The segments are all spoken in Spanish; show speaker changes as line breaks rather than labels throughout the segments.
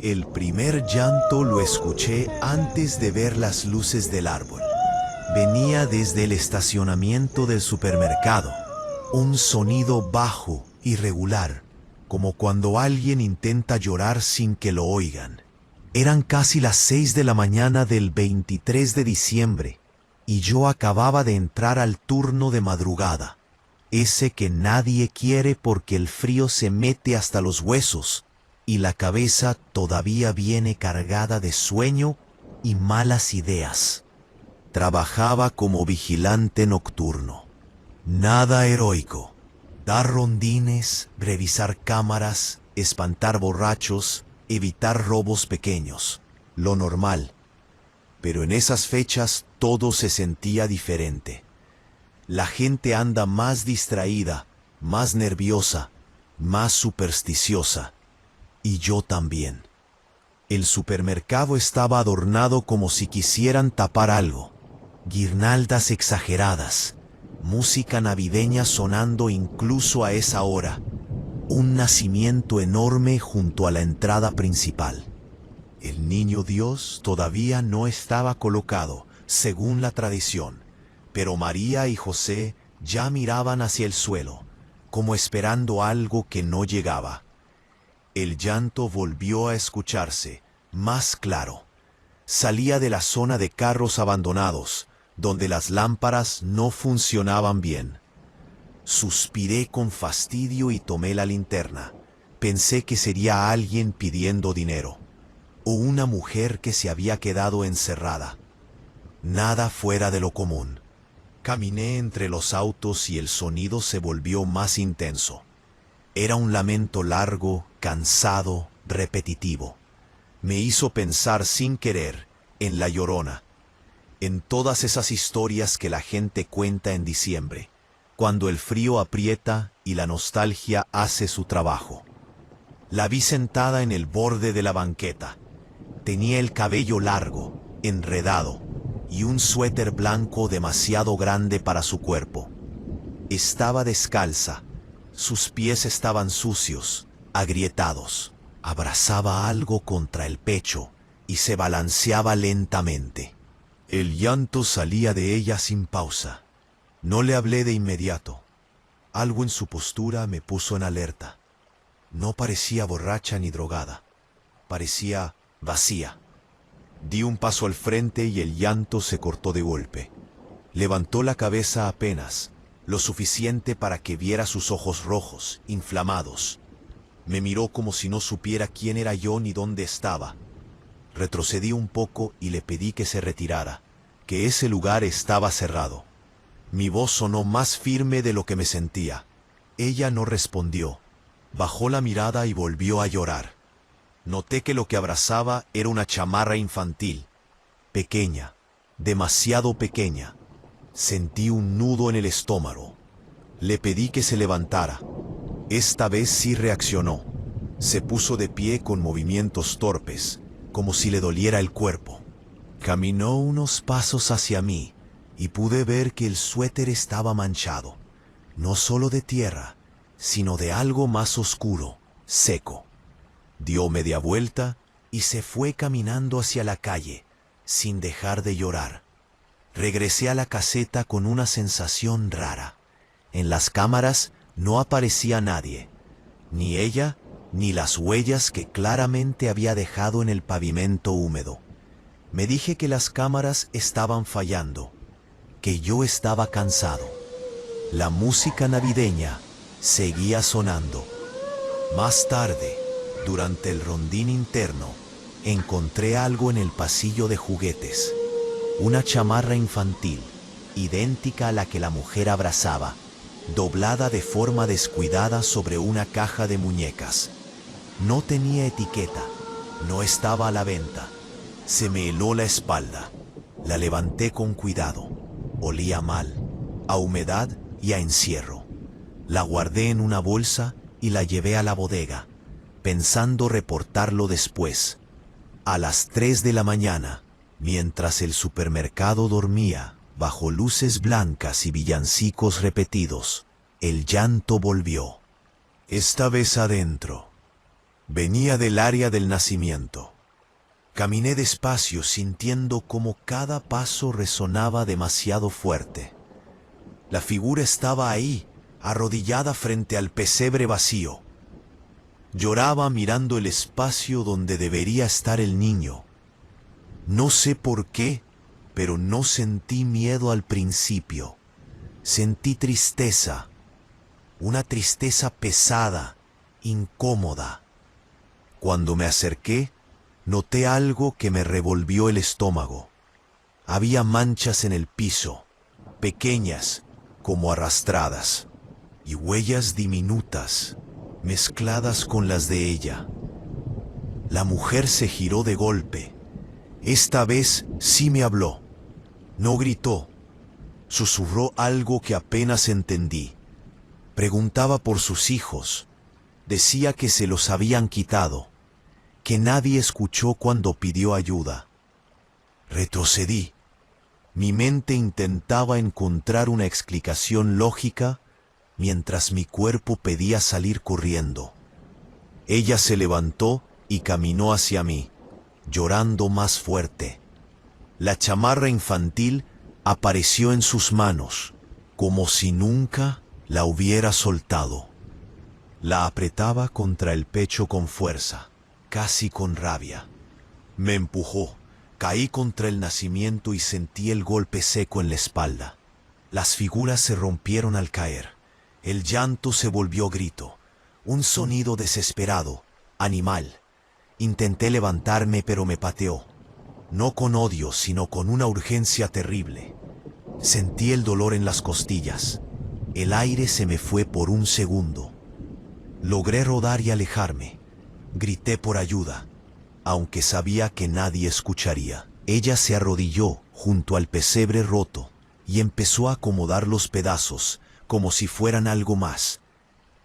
El primer llanto lo escuché antes de ver las luces del árbol. Venía desde el estacionamiento del supermercado. Un sonido bajo y regular, como cuando alguien intenta llorar sin que lo oigan. Eran casi las 6 de la mañana del 23 de diciembre, y yo acababa de entrar al turno de madrugada. Ese que nadie quiere porque el frío se mete hasta los huesos, y la cabeza todavía viene cargada de sueño y malas ideas. Trabajaba como vigilante nocturno. Nada heroico. Dar rondines, revisar cámaras, espantar borrachos, evitar robos pequeños. Lo normal. Pero en esas fechas todo se sentía diferente. La gente anda más distraída, más nerviosa, más supersticiosa. Y yo también. El supermercado estaba adornado como si quisieran tapar algo. Guirnaldas exageradas, música navideña sonando incluso a esa hora. Un nacimiento enorme junto a la entrada principal. El niño Dios todavía no estaba colocado, según la tradición, pero María y José ya miraban hacia el suelo, como esperando algo que no llegaba. El llanto volvió a escucharse, más claro. Salía de la zona de carros abandonados, donde las lámparas no funcionaban bien. Suspiré con fastidio y tomé la linterna. Pensé que sería alguien pidiendo dinero, o una mujer que se había quedado encerrada. Nada fuera de lo común. Caminé entre los autos y el sonido se volvió más intenso. Era un lamento largo, cansado, repetitivo. Me hizo pensar sin querer en La Llorona, en todas esas historias que la gente cuenta en diciembre, cuando el frío aprieta y la nostalgia hace su trabajo. La vi sentada en el borde de la banqueta. Tenía el cabello largo, enredado, y un suéter blanco demasiado grande para su cuerpo. Estaba descalza. Sus pies estaban sucios, agrietados. Abrazaba algo contra el pecho y se balanceaba lentamente. El llanto salía de ella sin pausa. No le hablé de inmediato. Algo en su postura me puso en alerta. No parecía borracha ni drogada. Parecía vacía. Di un paso al frente y el llanto se cortó de golpe. Levantó la cabeza apenas, lo suficiente para que viera sus ojos rojos, inflamados. Me miró como si no supiera quién era yo ni dónde estaba. Retrocedí un poco y le pedí que se retirara, que ese lugar estaba cerrado. Mi voz sonó más firme de lo que me sentía. Ella no respondió. Bajó la mirada y volvió a llorar. Noté que lo que abrazaba era una chamarra infantil. Pequeña, demasiado pequeña. Sentí un nudo en el estómago. Le pedí que se levantara. Esta vez sí reaccionó. Se puso de pie con movimientos torpes, como si le doliera el cuerpo. Caminó unos pasos hacia mí y pude ver que el suéter estaba manchado, no solo de tierra, sino de algo más oscuro, seco. Dio media vuelta y se fue caminando hacia la calle, sin dejar de llorar. Regresé a la caseta con una sensación rara. En las cámaras no aparecía nadie, ni ella, ni las huellas que claramente había dejado en el pavimento húmedo. Me dije que las cámaras estaban fallando, que yo estaba cansado. La música navideña seguía sonando. Más tarde, durante el rondín interno, encontré algo en el pasillo de juguetes. Una chamarra infantil, idéntica a la que la mujer abrazaba, doblada de forma descuidada sobre una caja de muñecas. No tenía etiqueta, no estaba a la venta. Se me heló la espalda. La levanté con cuidado. Olía mal, a humedad y a encierro. La guardé en una bolsa y la llevé a la bodega, pensando reportarlo después. A las 3 de la mañana, mientras el supermercado dormía, bajo luces blancas y villancicos repetidos, el llanto volvió. Esta vez adentro. Venía del área del nacimiento. Caminé despacio sintiendo como cada paso resonaba demasiado fuerte. La figura estaba ahí, arrodillada frente al pesebre vacío. Lloraba mirando el espacio donde debería estar el niño. No sé por qué, pero no sentí miedo al principio. Sentí tristeza, una tristeza pesada, incómoda. Cuando me acerqué, noté algo que me revolvió el estómago. Había manchas en el piso, pequeñas, como arrastradas, y huellas diminutas, mezcladas con las de ella. La mujer se giró de golpe. Esta vez sí me habló. No gritó. Susurró algo que apenas entendí. Preguntaba por sus hijos. Decía que se los habían quitado, que nadie escuchó cuando pidió ayuda. Retrocedí. Mi mente intentaba encontrar una explicación lógica mientras mi cuerpo pedía salir corriendo. Ella se levantó y caminó hacia mí, llorando más fuerte. La chamarra infantil apareció en sus manos, como si nunca la hubiera soltado. La apretaba contra el pecho con fuerza, casi con rabia. Me empujó, caí contra el nacimiento y sentí el golpe seco en la espalda. Las figuras se rompieron al caer. El llanto se volvió grito, un sonido desesperado, animal. Intenté levantarme, pero me pateó. No con odio, sino con una urgencia terrible. Sentí el dolor en las costillas. El aire se me fue por un segundo. Logré rodar y alejarme. Grité por ayuda, aunque sabía que nadie escucharía. Ella se arrodilló junto al pesebre roto y empezó a acomodar los pedazos como si fueran algo más,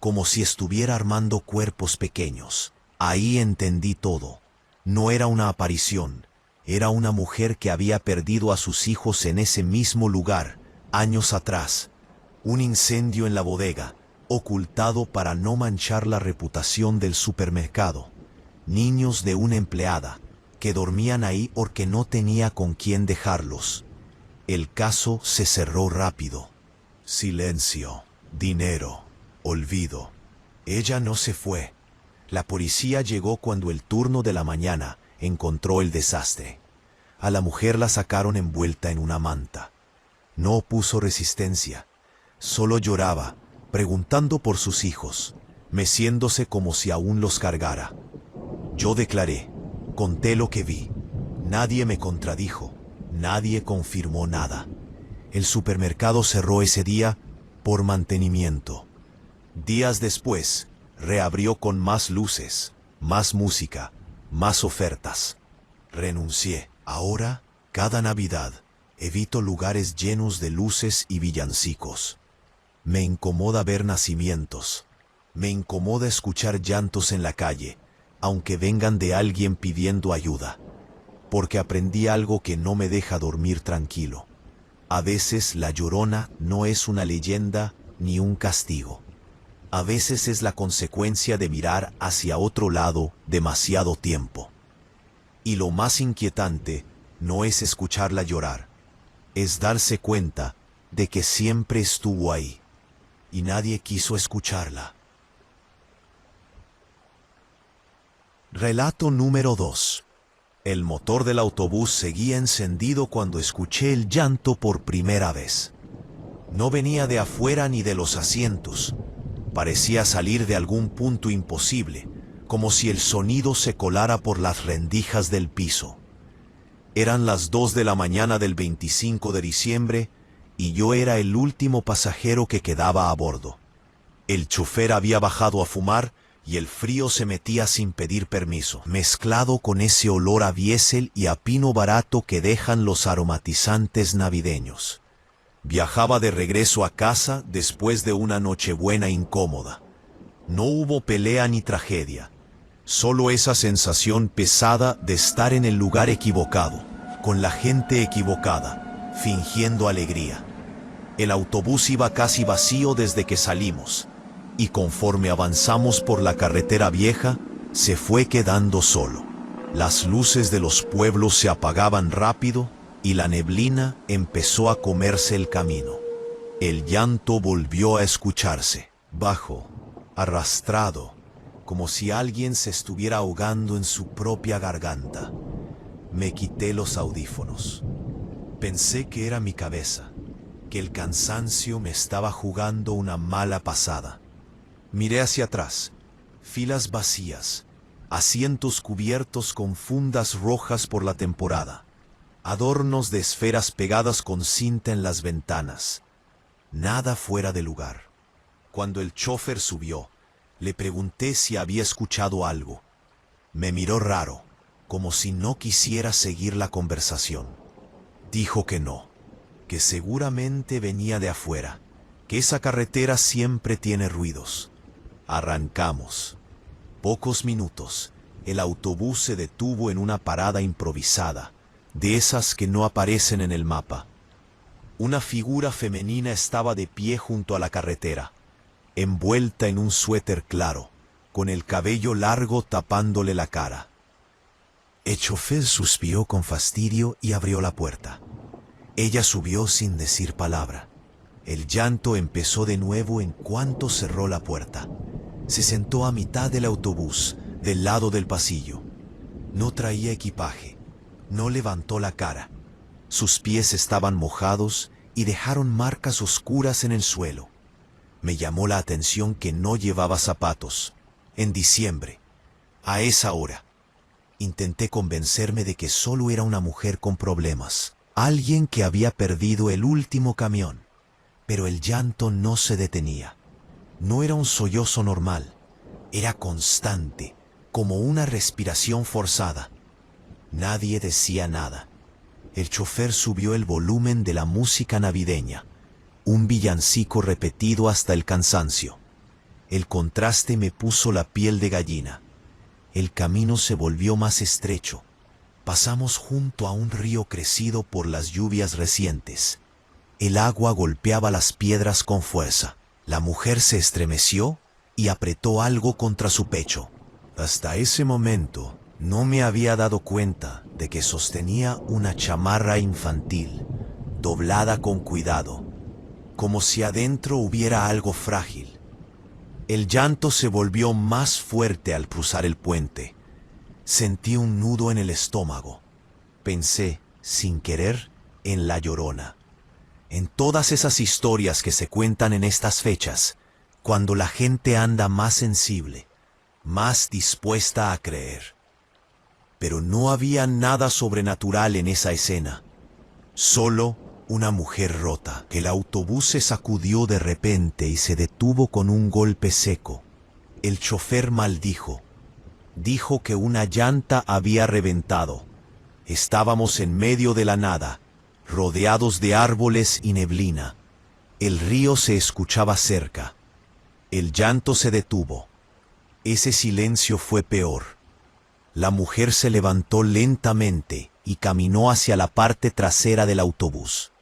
como si estuviera armando cuerpos pequeños. Ahí entendí todo. No era una aparición, era una mujer que había perdido a sus hijos en ese mismo lugar, años atrás. Un incendio en la bodega, ocultado para no manchar la reputación del supermercado. Niños de una empleada, que dormían ahí porque no tenía con quién dejarlos. El caso se cerró rápido. Silencio, dinero, olvido. Ella no se fue. La policía llegó cuando el turno de la mañana encontró el desastre. A la mujer la sacaron envuelta en una manta. No opuso resistencia. Solo lloraba, preguntando por sus hijos, meciéndose como si aún los cargara. Yo declaré, conté lo que vi. Nadie me contradijo, nadie confirmó nada. El supermercado cerró ese día por mantenimiento. Días después, reabrió con más luces, más música, más ofertas. Renuncié. Ahora, cada Navidad, evito lugares llenos de luces y villancicos. Me incomoda ver nacimientos. Me incomoda escuchar llantos en la calle, aunque vengan de alguien pidiendo ayuda. Porque aprendí algo que no me deja dormir tranquilo. A veces la Llorona no es una leyenda ni un castigo. A veces es la consecuencia de mirar hacia otro lado demasiado tiempo. Y lo más inquietante no es escucharla llorar, es darse cuenta de que siempre estuvo ahí, y nadie quiso escucharla. Relato número 2. El motor del autobús seguía encendido cuando escuché el llanto por primera vez. No venía de afuera ni de los asientos. Parecía salir de algún punto imposible, como si el sonido se colara por las rendijas del piso. Eran las 2 de la mañana del 25 de diciembre y yo era el último pasajero que quedaba a bordo. El chofer había bajado a fumar y el frío se metía sin pedir permiso, mezclado con ese olor a diésel y a pino barato que dejan los aromatizantes navideños. Viajaba de regreso a casa después de una Nochebuena incómoda. No hubo pelea ni tragedia. Solo esa sensación pesada de estar en el lugar equivocado, con la gente equivocada, fingiendo alegría. El autobús iba casi vacío desde que salimos, y conforme avanzamos por la carretera vieja, se fue quedando solo. Las luces de los pueblos se apagaban rápido y la neblina empezó a comerse el camino. El llanto volvió a escucharse, bajo, arrastrado, como si alguien se estuviera ahogando en su propia garganta. Me quité los audífonos. Pensé que era mi cabeza, que el cansancio me estaba jugando una mala pasada. Miré hacia atrás, filas vacías, asientos cubiertos con fundas rojas por la temporada, adornos de esferas pegadas con cinta en las ventanas. Nada fuera de lugar. Cuando el chofer subió, le pregunté si había escuchado algo. Me miró raro, como si no quisiera seguir la conversación. Dijo que no, que seguramente venía de afuera, que esa carretera siempre tiene ruidos. Arrancamos. Pocos minutos, el autobús se detuvo en una parada improvisada, de esas que no aparecen en el mapa. Una figura femenina estaba de pie junto a la carretera, envuelta en un suéter claro, con el cabello largo tapándole la cara. El chofer suspiró con fastidio y abrió la puerta. Ella subió sin decir palabra. El llanto empezó de nuevo en cuanto cerró la puerta. Se sentó a mitad del autobús, del lado del pasillo. No traía equipaje. No levantó la cara. Sus pies estaban mojados y dejaron marcas oscuras en el suelo. Me llamó la atención que no llevaba zapatos. En diciembre, a esa hora. Intenté convencerme de que solo era una mujer con problemas, alguien que había perdido el último camión. Pero el llanto no se detenía. No era un sollozo normal, era constante, como una respiración forzada. Nadie decía nada. El chofer subió el volumen de la música navideña, un villancico repetido hasta el cansancio. El contraste me puso la piel de gallina. El camino se volvió más estrecho. Pasamos junto a un río crecido por las lluvias recientes. El agua golpeaba las piedras con fuerza. La mujer se estremeció y apretó algo contra su pecho. Hasta ese momento no me había dado cuenta de que sostenía una chamarra infantil, doblada con cuidado, como si adentro hubiera algo frágil. El llanto se volvió más fuerte al cruzar el puente. Sentí un nudo en el estómago. Pensé, sin querer, en La Llorona. En todas esas historias que se cuentan en estas fechas, cuando la gente anda más sensible, más dispuesta a creer. Pero no había nada sobrenatural en esa escena. Solo una mujer rota. El autobús se sacudió de repente y se detuvo con un golpe seco. El chofer maldijo. Dijo que una llanta había reventado. Estábamos en medio de la nada, rodeados de árboles y neblina. El río se escuchaba cerca. El llanto se detuvo. Ese silencio fue peor. La mujer se levantó lentamente y caminó hacia la parte trasera del autobús.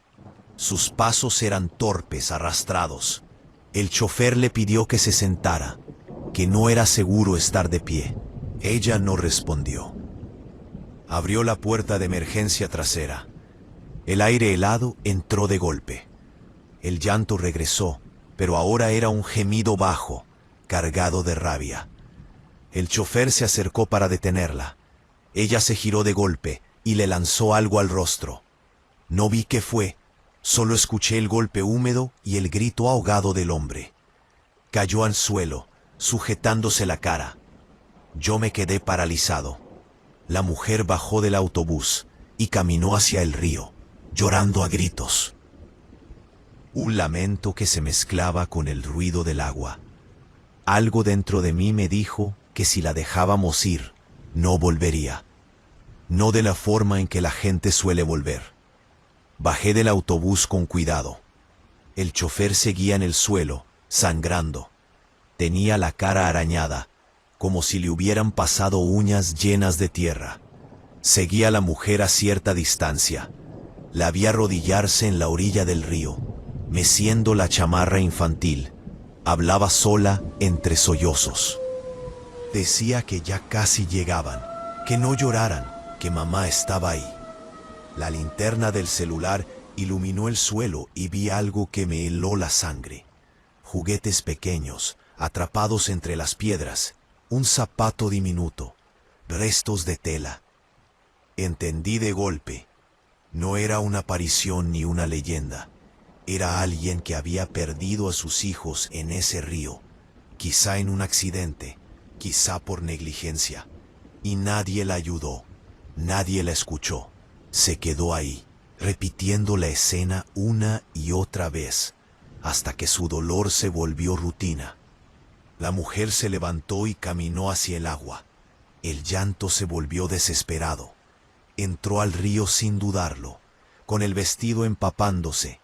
Sus pasos eran torpes, arrastrados. El chofer le pidió que se sentara, que no era seguro estar de pie. Ella no respondió. Abrió la puerta de emergencia trasera. El aire helado entró de golpe. El llanto regresó, pero ahora era un gemido bajo, cargado de rabia. El chofer se acercó para detenerla. Ella se giró de golpe y le lanzó algo al rostro. No vi qué fue, solo escuché el golpe húmedo y el grito ahogado del hombre. Cayó al suelo, sujetándose la cara. Yo me quedé paralizado. La mujer bajó del autobús y caminó hacia el río, llorando a gritos. Un lamento que se mezclaba con el ruido del agua. Algo dentro de mí me dijo que si la dejábamos ir, no volvería. No de la forma en que la gente suele volver. Bajé del autobús con cuidado. El chofer seguía en el suelo, sangrando. Tenía la cara arañada, como si le hubieran pasado uñas llenas de tierra. Seguía a la mujer a cierta distancia. La vi arrodillarse en la orilla del río, meciendo la chamarra infantil. Hablaba sola entre sollozos. Decía que ya casi llegaban, que no lloraran, que mamá estaba ahí. La linterna del celular iluminó el suelo y vi algo que me heló la sangre. Juguetes pequeños, atrapados entre las piedras, un zapato diminuto, restos de tela. Entendí de golpe. No era una aparición ni una leyenda. Era alguien que había perdido a sus hijos en ese río, quizá en un accidente, quizá por negligencia. Y nadie la ayudó, nadie la escuchó. Se quedó ahí, repitiendo la escena una y otra vez, hasta que su dolor se volvió rutina. La mujer se levantó y caminó hacia el agua. El llanto se volvió desesperado. Entró al río sin dudarlo, con el vestido empapándose,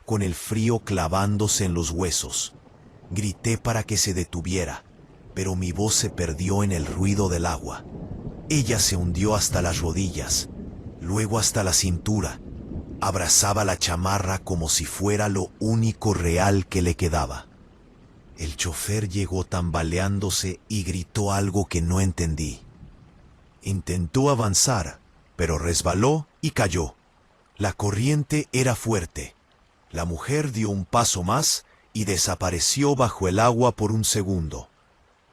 con el frío clavándose en los huesos. Grité para que se detuviera, pero mi voz se perdió en el ruido del agua. Ella se hundió hasta las rodillas, luego hasta la cintura. Abrazaba la chamarra como si fuera lo único real que le quedaba. El chofer llegó tambaleándose y gritó algo que no entendí. Intentó avanzar, pero resbaló y cayó. La corriente era fuerte. La mujer dio un paso más y desapareció bajo el agua por un segundo.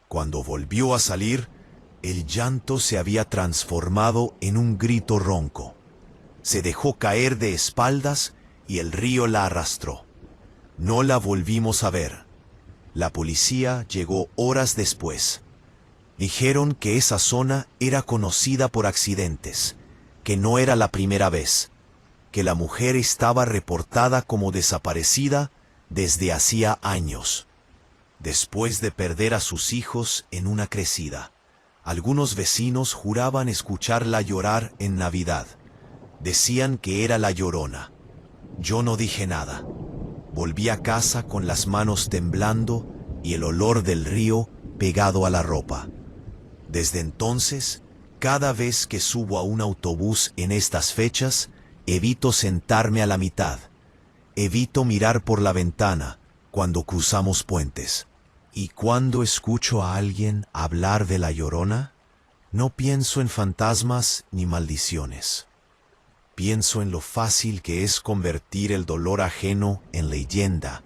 Cuando volvió a salir, el llanto se había transformado en un grito ronco. Se dejó caer de espaldas y el río la arrastró. No la volvimos a ver. La policía llegó horas después. Dijeron que esa zona era conocida por accidentes, que no era la primera vez, que la mujer estaba reportada como desaparecida desde hacía años. Después de perder a sus hijos en una crecida, algunos vecinos juraban escucharla llorar en Navidad. Decían que era la Llorona. Yo no dije nada. Volví a casa con las manos temblando y el olor del río pegado a la ropa. Desde entonces, cada vez que subo a un autobús en estas fechas, evito sentarme a la mitad. Evito mirar por la ventana cuando cruzamos puentes. Y cuando escucho a alguien hablar de la Llorona, no pienso en fantasmas ni maldiciones. Pienso en lo fácil que es convertir el dolor ajeno en leyenda,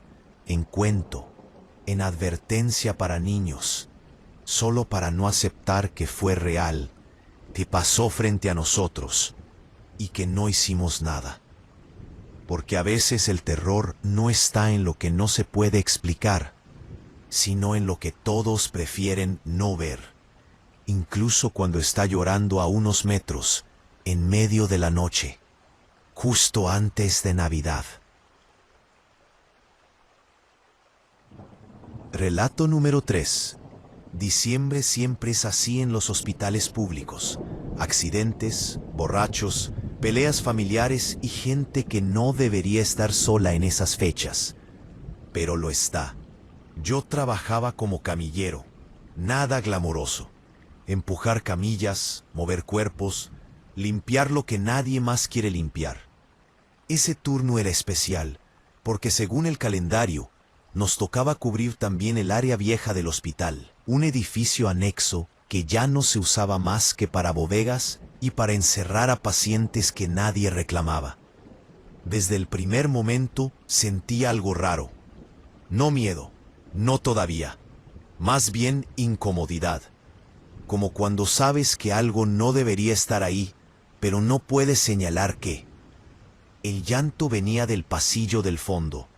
en cuento, en advertencia para niños, solo para no aceptar que fue real, que pasó frente a nosotros y que no hicimos nada. Porque a veces el terror no está en lo que no se puede explicar, sino en lo que todos prefieren no ver, incluso cuando está llorando a unos metros, en medio de la noche, justo antes de Navidad. Relato número 3. Diciembre siempre es así en los hospitales públicos. Accidentes, borrachos, peleas familiares y gente que no debería estar sola en esas fechas. Pero lo está. Yo trabajaba como camillero, nada glamoroso. Empujar camillas, mover cuerpos, limpiar lo que nadie más quiere limpiar. Ese turno era especial, porque según el calendario, nos tocaba cubrir también el área vieja del hospital, un edificio anexo que ya no se usaba más que para bodegas y para encerrar a pacientes que nadie reclamaba. Desde el primer momento sentí algo raro. No miedo, no todavía, más bien incomodidad. Como cuando sabes que algo no debería estar ahí, pero no puedes señalar qué. El llanto venía del pasillo del fondo.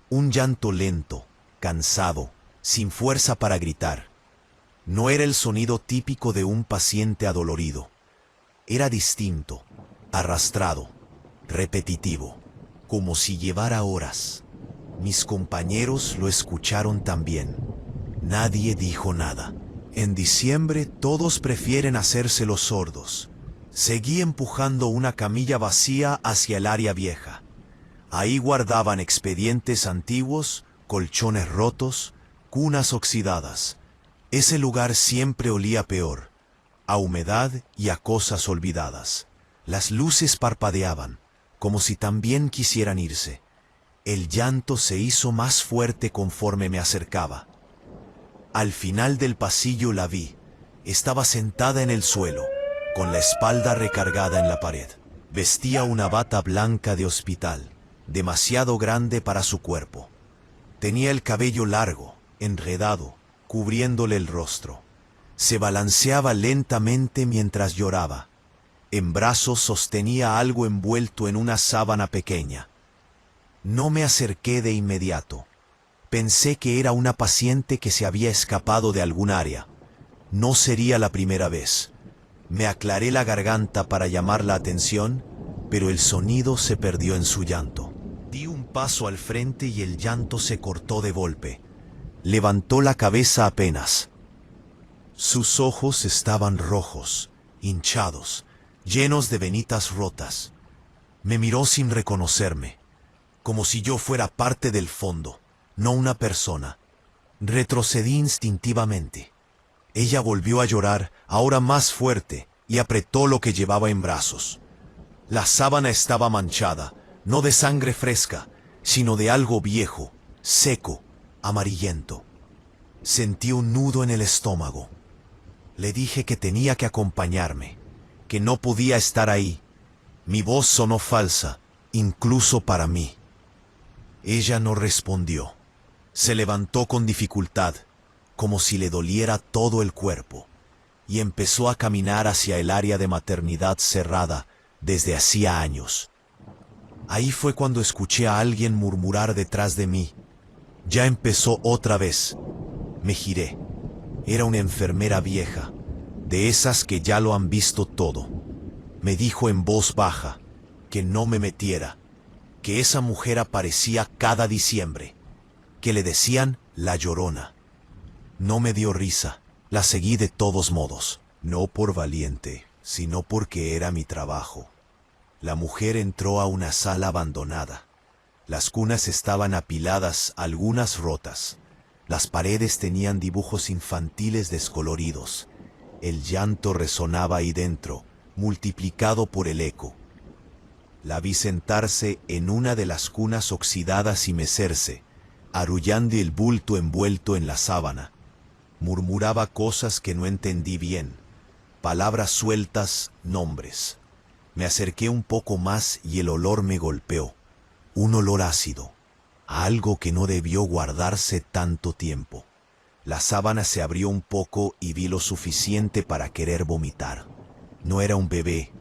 Un llanto lento, cansado, sin fuerza para gritar. No era el sonido típico de un paciente adolorido. Era distinto, arrastrado, repetitivo, como si llevara horas. Mis compañeros lo escucharon también. Nadie dijo nada. En diciembre todos prefieren hacerse los sordos. Seguí empujando una camilla vacía hacia el área vieja. Ahí guardaban expedientes antiguos, colchones rotos, cunas oxidadas. Ese lugar siempre olía peor, a humedad y a cosas olvidadas. Las luces parpadeaban, como si también quisieran irse. El llanto se hizo más fuerte conforme me acercaba. Al final del pasillo la vi, Estaba sentada en el suelo, con la espalda recargada en la pared. Vestía una bata blanca de hospital, demasiado grande para su cuerpo. Tenía el cabello largo, enredado, cubriéndole el rostro. Se balanceaba lentamente mientras lloraba. En brazos sostenía algo envuelto en una sábana pequeña. No me acerqué de inmediato. Pensé que era una paciente que se había escapado de algún área. No sería la primera vez. Me aclaré la garganta para llamar la atención, pero el sonido se perdió en su llanto. Di un paso al frente y el llanto se cortó de golpe. Levantó la cabeza apenas. Sus ojos estaban rojos, hinchados, llenos de venitas rotas. Me miró sin reconocerme, como si yo fuera parte del fondo, no una persona. Retrocedí instintivamente. Ella volvió a llorar, ahora más fuerte, y apretó lo que llevaba en brazos. La sábana estaba manchada, no de sangre fresca, sino de algo viejo, seco, amarillento. Sentí un nudo en el estómago. Le dije que tenía que acompañarme, que no podía estar ahí. Mi voz sonó falsa, incluso para mí. Ella no respondió. Se levantó con dificultad, como si le doliera todo el cuerpo, y empezó a caminar hacia el área de maternidad cerrada desde hacía años. Ahí fue cuando escuché a alguien murmurar detrás de mí. Ya empezó otra vez. Me giré. Era una enfermera vieja, de esas que ya lo han visto todo. Me dijo en voz baja que no me metiera, que esa mujer aparecía cada diciembre, que le decían la Llorona. No me dio risa, la seguí de todos modos, no por valiente, sino porque era mi trabajo. La mujer entró a una sala abandonada. Las cunas estaban apiladas, algunas rotas. Las paredes tenían dibujos infantiles descoloridos. El llanto resonaba ahí dentro, multiplicado por el eco. La vi sentarse en una de las cunas oxidadas y mecerse, arrullando el bulto envuelto en la sábana. Murmuraba cosas que no entendí bien, palabras sueltas, nombres. Me acerqué un poco más y el olor me golpeó, un olor ácido, algo que no debió guardarse tanto tiempo. La sábana se abrió un poco y vi lo suficiente para querer vomitar. No era un bebé,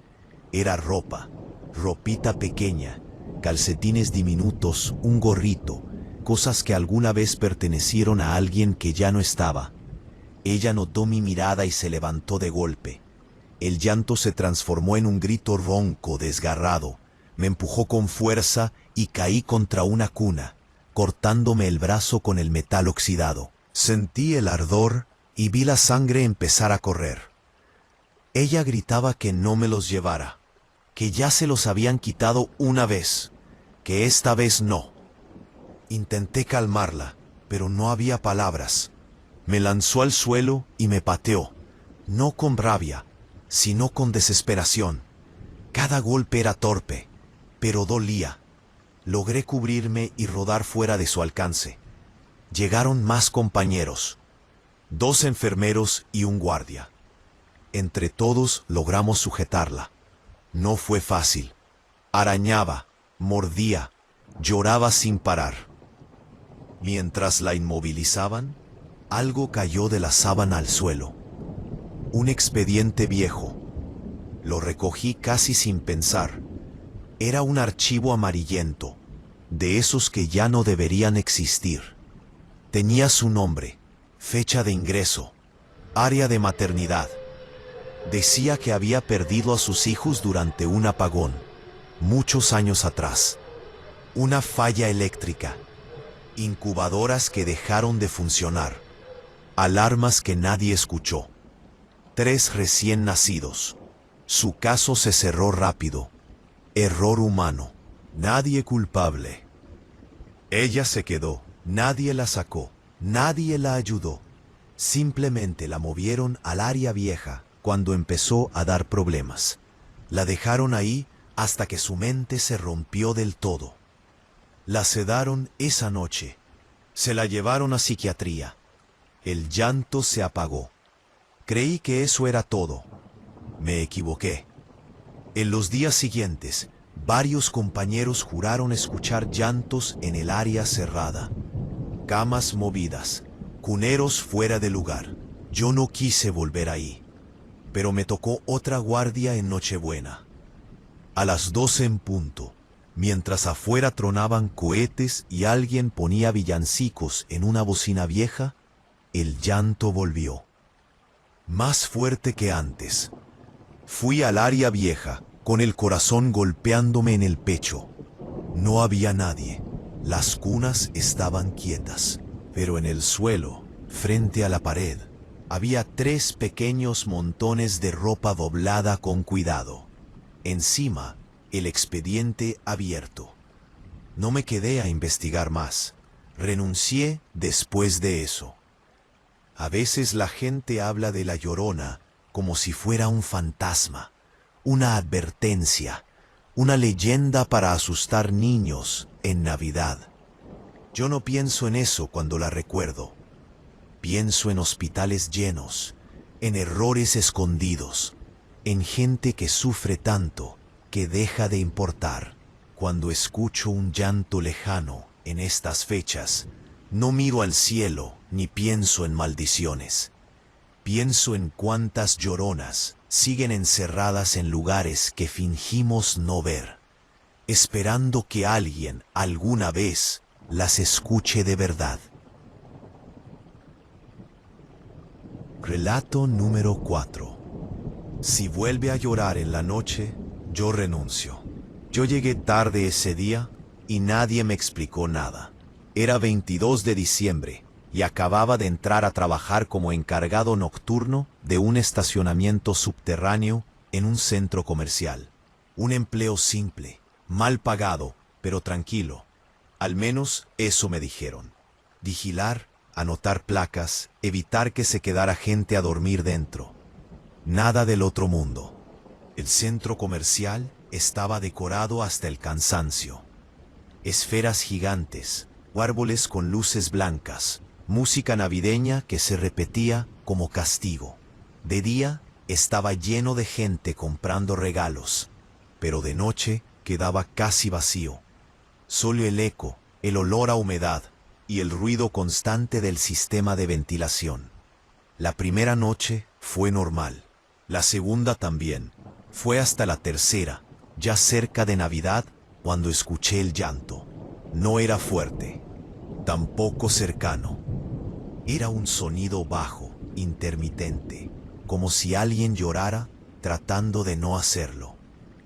era ropa, ropita pequeña, calcetines diminutos, un gorrito, cosas que alguna vez pertenecieron a alguien que ya no estaba. Ella notó mi mirada y se levantó de golpe. El llanto se transformó en un grito ronco, desgarrado. Me empujó con fuerza y caí contra una cuna, cortándome el brazo con el metal oxidado. Sentí el ardor y vi la sangre empezar a correr. Ella gritaba que no me los llevara, que ya se los habían quitado una vez, que esta vez no. Intenté calmarla, pero no había palabras. Me lanzó al suelo y me pateó, no con rabia, sino con desesperación. Cada golpe era torpe, pero dolía. Logré cubrirme y rodar fuera de su alcance. Llegaron más compañeros, 2 enfermeros y un guardia. Entre todos logramos sujetarla. No fue fácil. Arañaba, mordía, lloraba sin parar. Mientras la inmovilizaban, algo cayó de la sábana al suelo. Un expediente viejo. Lo recogí casi sin pensar. Era un archivo amarillento, de esos que ya no deberían existir. Tenía su nombre, fecha de ingreso, área de maternidad. Decía que había perdido a sus hijos durante un apagón, muchos años atrás. Una falla eléctrica, incubadoras que dejaron de funcionar, alarmas que nadie escuchó. 3 recién nacidos. Su caso se cerró rápido. Error humano. Nadie culpable. Ella se quedó. Nadie la sacó. Nadie la ayudó. Simplemente la movieron al área vieja cuando empezó a dar problemas. La dejaron ahí hasta que su mente se rompió del todo. La sedaron esa noche. Se la llevaron a psiquiatría. El llanto se apagó. Creí que eso era todo. Me equivoqué. En los días siguientes, varios compañeros juraron escuchar llantos en el área cerrada. Camas movidas, cuneros fuera de lugar. Yo no quise volver ahí. Pero me tocó otra guardia en Nochebuena. A las 12 en punto, mientras afuera tronaban cohetes y alguien ponía villancicos en una bocina vieja, el llanto volvió. Más fuerte que antes. Fui al área vieja, con el corazón golpeándome en el pecho. No había nadie. Las cunas estaban quietas, pero en el suelo, frente a la pared, había 3 pequeños montones de ropa doblada con cuidado. Encima, el expediente abierto. No me quedé a investigar más. Renuncié después de eso. A veces la gente habla de la Llorona como si fuera un fantasma, una advertencia, una leyenda para asustar niños en Navidad. Yo no pienso en eso cuando la recuerdo. Pienso en hospitales llenos, en errores escondidos, en gente que sufre tanto que deja de importar. Cuando escucho un llanto lejano en estas fechas, no miro al cielo ni pienso en maldiciones. Pienso en cuántas lloronas siguen encerradas en lugares que fingimos no ver, esperando que alguien alguna vez las escuche de verdad. Relato número 4. Si vuelve a llorar en la noche, yo renuncio. Yo llegué tarde ese día y nadie me explicó nada. Era 22 de diciembre y acababa de entrar a trabajar como encargado nocturno de un estacionamiento subterráneo en un centro comercial. Un empleo simple, mal pagado, pero tranquilo. Al menos eso me dijeron. Vigilar, anotar placas, evitar que se quedara gente a dormir dentro. Nada del otro mundo. El centro comercial estaba decorado hasta el cansancio. Esferas gigantes, árboles con luces blancas, música navideña que se repetía como castigo. De día estaba lleno de gente comprando regalos, pero de noche quedaba casi vacío. Solo el eco, el olor a humedad y el ruido constante del sistema de ventilación. La primera noche fue normal, la segunda también. Fue hasta la tercera, ya cerca de Navidad, cuando escuché el llanto. No era fuerte, tampoco cercano. Era un sonido bajo, intermitente, como si alguien llorara tratando de no hacerlo.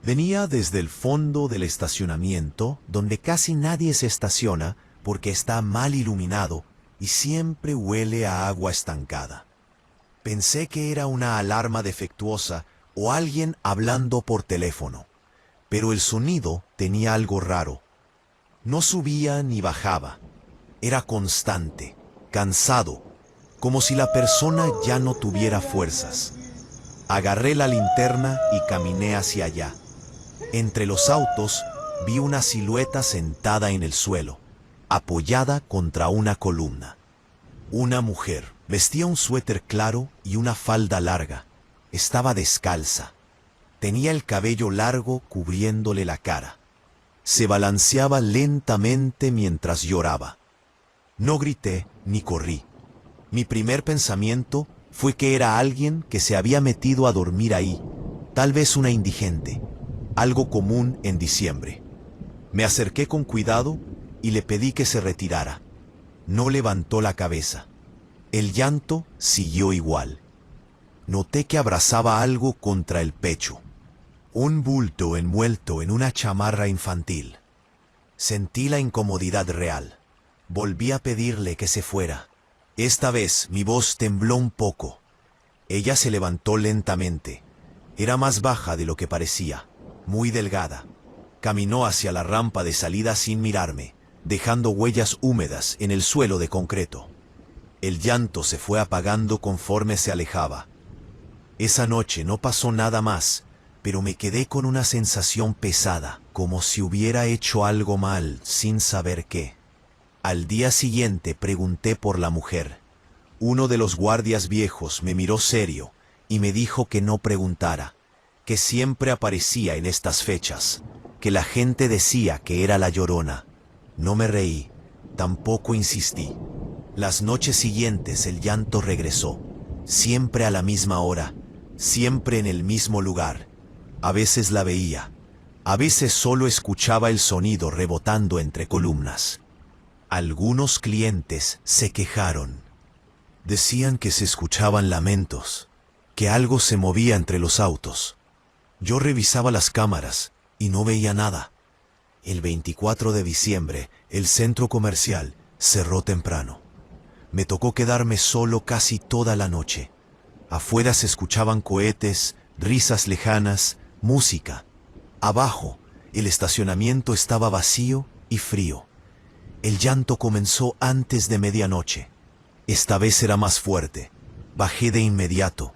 Venía desde el fondo del estacionamiento, donde casi nadie se estaciona porque está mal iluminado y siempre huele a agua estancada. Pensé que era una alarma defectuosa o alguien hablando por teléfono, pero el sonido tenía algo raro. No subía ni bajaba. Era constante, cansado, como si la persona ya no tuviera fuerzas. Agarré la linterna y caminé hacia allá. Entre los autos vi una silueta sentada en el suelo, apoyada contra una columna. Una mujer. Vestía un suéter claro y una falda larga. Estaba descalza. Tenía el cabello largo cubriéndole la cara. Se balanceaba lentamente mientras lloraba. No grité ni corrí. Mi primer pensamiento fue que era alguien que se había metido a dormir ahí, tal vez una indigente, algo común en diciembre. Me acerqué con cuidado y le pedí que se retirara. No levantó la cabeza. El llanto siguió igual. Noté que abrazaba algo contra el pecho. Un bulto envuelto en una chamarra infantil. Sentí la incomodidad real. Volví a pedirle que se fuera. Esta vez mi voz tembló un poco. Ella se levantó lentamente. Era más baja de lo que parecía, muy delgada. Caminó hacia la rampa de salida sin mirarme, dejando huellas húmedas en el suelo de concreto. El llanto se fue apagando conforme se alejaba. Esa noche no pasó nada más, pero me quedé con una sensación pesada, como si hubiera hecho algo mal sin saber qué. Al día siguiente pregunté por la mujer. Uno de los guardias viejos me miró serio y me dijo que no preguntara, que siempre aparecía en estas fechas, que la gente decía que era la Llorona. No me reí, tampoco insistí. Las noches siguientes el llanto regresó, siempre a la misma hora, siempre en el mismo lugar. A veces la veía, a veces solo escuchaba el sonido rebotando entre columnas. Algunos clientes se quejaron. Decían que se escuchaban lamentos, que algo se movía entre los autos. Yo revisaba las cámaras y no veía nada. El 24 de diciembre, el centro comercial cerró temprano. Me tocó quedarme solo casi toda la noche. Afuera se escuchaban cohetes, risas lejanas, música. Abajo, el estacionamiento estaba vacío y frío. El llanto comenzó antes de medianoche. Esta vez era más fuerte. Bajé de inmediato.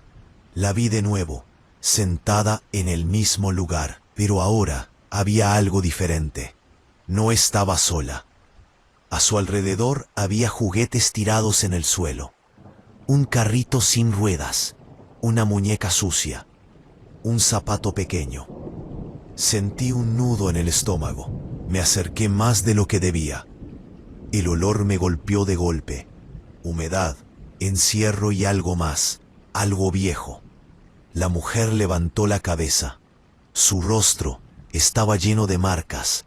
La vi de nuevo, sentada en el mismo lugar, pero ahora había algo diferente. No estaba sola. A su alrededor había juguetes tirados en el suelo. Un carrito sin ruedas, una muñeca sucia, un zapato pequeño. Sentí un nudo en el estómago. Me acerqué más de lo que debía. El olor me golpeó de golpe. Humedad, encierro y algo más, algo viejo. La mujer levantó la cabeza. Su rostro estaba lleno de marcas,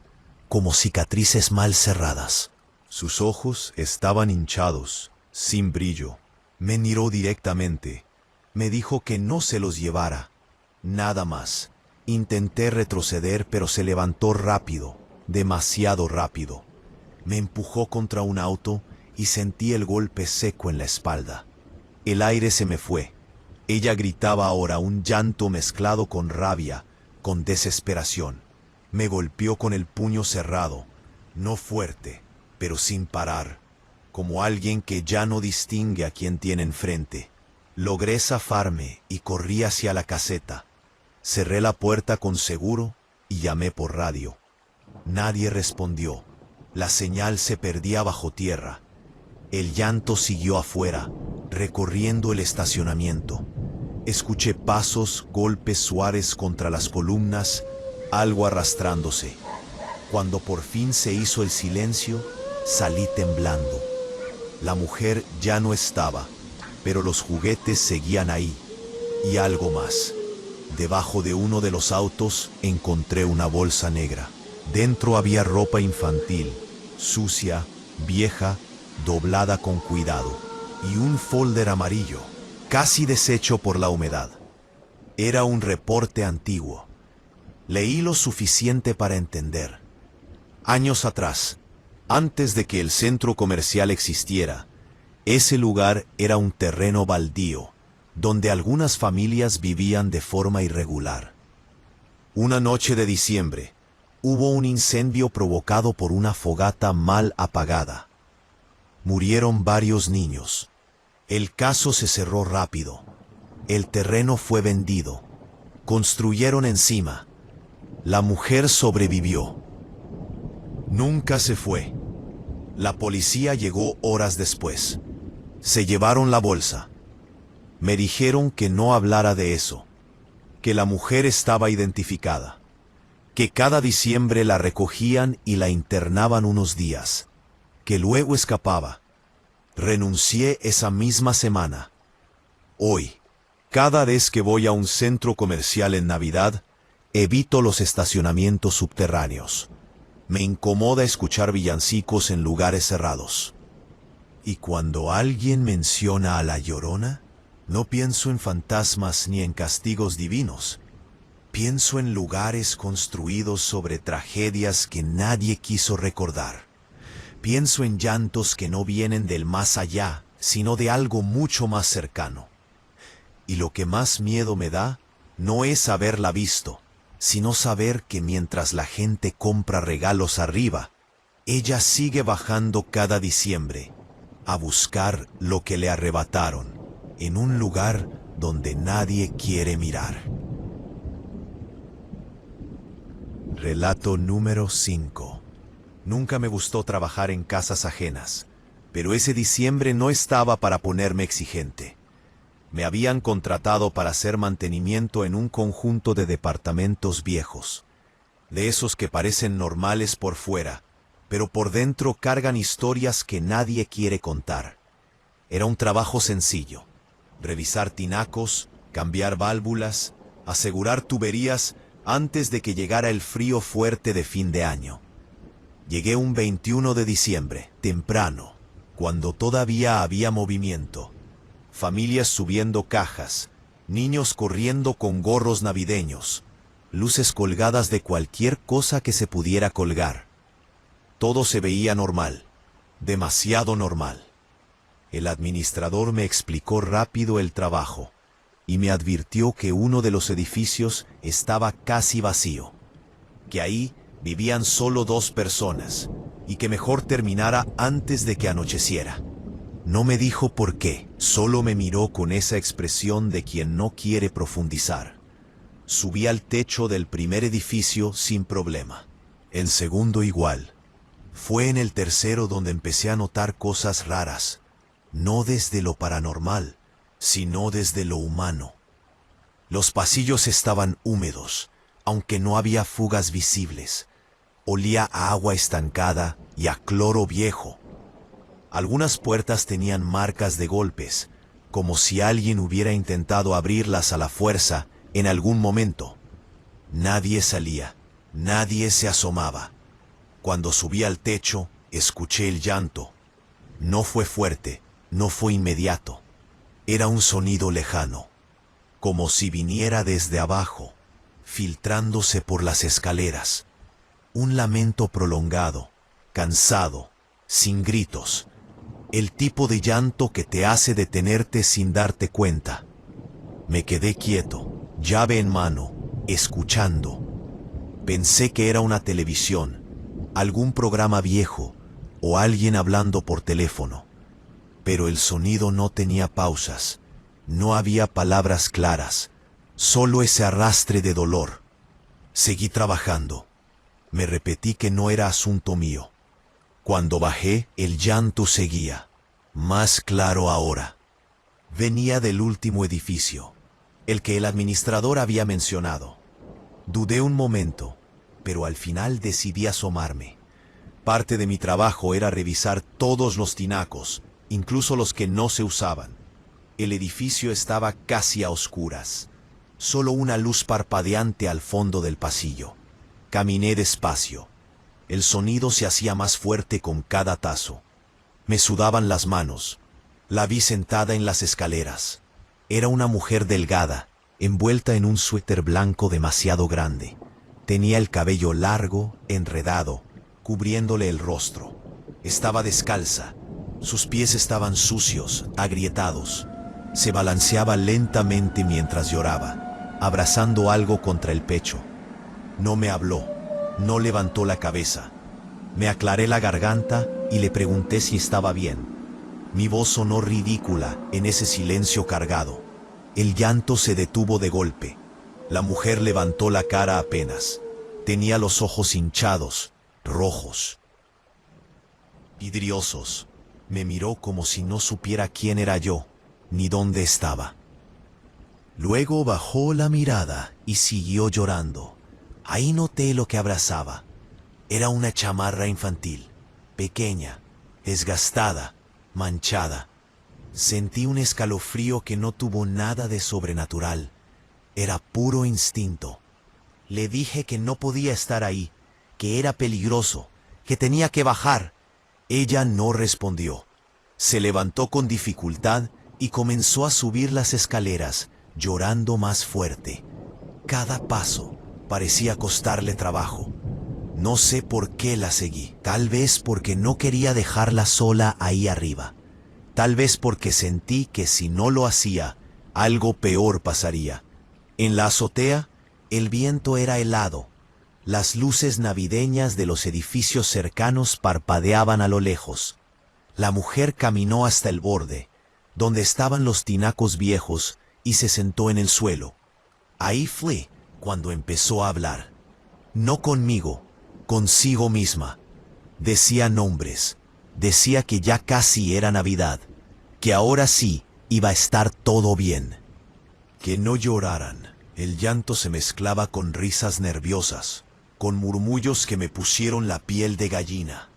como cicatrices mal cerradas. Sus ojos estaban hinchados, sin brillo. Me miró directamente. Me dijo que no se los llevara. Nada más. Intenté retroceder, pero se levantó rápido, demasiado rápido. Me empujó contra un auto y sentí el golpe seco en la espalda. El aire se me fue. Ella gritaba ahora, un llanto mezclado con rabia, con desesperación. Me golpeó con el puño cerrado, no fuerte, pero sin parar, como alguien que ya no distingue a quien tiene enfrente. Logré zafarme y corrí hacia la caseta. Cerré la puerta con seguro y llamé por radio. Nadie respondió. La señal se perdía bajo tierra. El llanto siguió afuera, recorriendo el estacionamiento. Escuché pasos, golpes suaves contra las columnas, algo arrastrándose. Cuando por fin se hizo el silencio, salí temblando. La mujer ya no estaba, pero los juguetes seguían ahí. Y algo más. Debajo de uno de los autos encontré una bolsa negra. Dentro había ropa infantil, sucia, vieja, doblada con cuidado, y un folder amarillo, casi deshecho por la humedad. Era un reporte antiguo. Leí lo suficiente para entender. Años atrás, antes de que el centro comercial existiera, ese lugar era un terreno baldío, donde algunas familias vivían de forma irregular. Una noche de diciembre, hubo un incendio provocado por una fogata mal apagada. Murieron varios niños. El caso se cerró rápido. El terreno fue vendido. Construyeron encima. La mujer sobrevivió. Nunca se fue. La policía llegó horas después. Se llevaron la bolsa. Me dijeron que no hablara de eso, que la mujer estaba identificada, que cada diciembre la recogían y la internaban unos días, que luego escapaba. Renuncié esa misma semana. Hoy, cada vez que voy a un centro comercial en Navidad, evito los estacionamientos subterráneos. Me incomoda escuchar villancicos en lugares cerrados. Y cuando alguien menciona a la Llorona, no pienso en fantasmas ni en castigos divinos. Pienso en lugares construidos sobre tragedias que nadie quiso recordar. Pienso en llantos que no vienen del más allá, sino de algo mucho más cercano. Y lo que más miedo me da no es haberla visto, sino saber que mientras la gente compra regalos arriba, ella sigue bajando cada diciembre a buscar lo que le arrebataron en un lugar donde nadie quiere mirar. Relato número 5. Nunca me gustó trabajar en casas ajenas. Pero ese diciembre no estaba para ponerme exigente. Me habían contratado para hacer mantenimiento en un conjunto de departamentos viejos, de esos que parecen normales por fuera, pero por dentro cargan historias que nadie quiere contar. Era un trabajo sencillo: revisar tinacos, cambiar válvulas, asegurar tuberías antes de que llegara el frío fuerte de fin de año. Llegué un 21 de diciembre, temprano, cuando todavía había movimiento. Familias subiendo cajas, niños corriendo con gorros navideños, luces colgadas de cualquier cosa que se pudiera colgar. Todo se veía normal, demasiado normal. El administrador me explicó rápido el trabajo y me advirtió que uno de los edificios estaba casi vacío, que ahí vivían solo 2 personas y que mejor terminara antes de que anocheciera. No me dijo por qué, solo me miró con esa expresión de quien no quiere profundizar. Subí al techo del primer edificio sin problema. El segundo igual. Fue en el tercero donde empecé a notar cosas raras, no desde lo paranormal, sino desde lo humano. Los pasillos estaban húmedos, aunque no había fugas visibles. Olía a agua estancada y a cloro viejo. Algunas puertas tenían marcas de golpes, como si alguien hubiera intentado abrirlas a la fuerza en algún momento. Nadie salía, nadie se asomaba. Cuando subí al techo, escuché el llanto. No fue fuerte, no fue inmediato. Era un sonido lejano, como si viniera desde abajo, filtrándose por las escaleras. Un lamento prolongado, cansado, sin gritos. El tipo de llanto que te hace detenerte sin darte cuenta. Me quedé quieto, llave en mano, escuchando. Pensé que era una televisión, algún programa viejo o alguien hablando por teléfono. Pero el sonido no tenía pausas, no había palabras claras, solo ese arrastre de dolor. Seguí trabajando. Me repetí que no era asunto mío. Cuando bajé, el llanto seguía, más claro ahora. Venía del último edificio, el que el administrador había mencionado. Dudé un momento, pero al final decidí asomarme. Parte de mi trabajo era revisar todos los tinacos, incluso los que no se usaban. El edificio estaba casi a oscuras, solo una luz parpadeante al fondo del pasillo. Caminé despacio. El sonido se hacía más fuerte con cada tazo. Me sudaban las manos. La vi sentada en las escaleras. Era una mujer delgada, envuelta en un suéter blanco demasiado grande. Tenía el cabello largo, enredado, cubriéndole el rostro. Estaba descalza. Sus pies estaban sucios, agrietados. Se balanceaba lentamente mientras lloraba, abrazando algo contra el pecho. No me habló, no levantó la cabeza. Me aclaré la garganta y le pregunté si estaba bien. Mi voz sonó ridícula en ese silencio cargado. El llanto se detuvo de golpe. La mujer levantó la cara apenas. Tenía los ojos hinchados, rojos, vidriosos. Me miró como si no supiera quién era yo, ni dónde estaba. Luego bajó la mirada y siguió llorando. Ahí noté lo que abrazaba. Era una chamarra infantil, pequeña, desgastada, manchada. Sentí un escalofrío que no tuvo nada de sobrenatural. Era puro instinto. Le dije que no podía estar ahí, que era peligroso, que tenía que bajar. Ella no respondió. Se levantó con dificultad y comenzó a subir las escaleras, llorando más fuerte. Cada paso parecía costarle trabajo. No sé por qué la seguí. Tal vez porque no quería dejarla sola ahí arriba. Tal vez porque sentí que si no lo hacía, algo peor pasaría. En la azotea, el viento era helado. Las luces navideñas de los edificios cercanos parpadeaban a lo lejos. La mujer caminó hasta el borde, donde estaban los tinacos viejos, y se sentó en el suelo. Ahí fue cuando empezó a hablar. No conmigo, consigo misma. Decía nombres, Decía que ya casi era Navidad, que ahora sí iba a estar todo bien. Que no lloraran. El llanto se mezclaba con risas nerviosas, con murmullos que me pusieron la piel de gallina.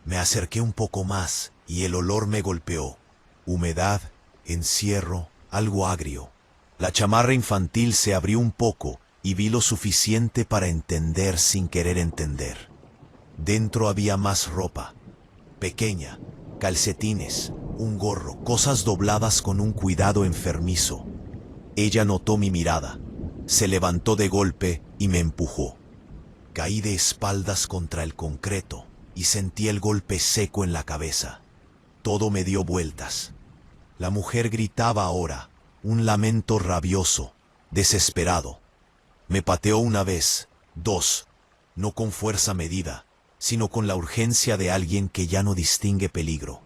Me acerqué un poco más y el olor me golpeó. Humedad, encierro, algo agrio. La chamarra infantil se abrió un poco y vi lo suficiente para entender sin querer entender. Dentro había más ropa, pequeña, calcetines, un gorro, cosas dobladas con un cuidado enfermizo. Ella notó mi mirada, se levantó de golpe y me empujó. Caí de espaldas contra el concreto y sentí el golpe seco en la cabeza. Todo me dio vueltas. La mujer gritaba ahora, un lamento rabioso, desesperado. Me pateó una vez, dos, no con fuerza medida, sino con la urgencia de alguien que ya no distingue peligro.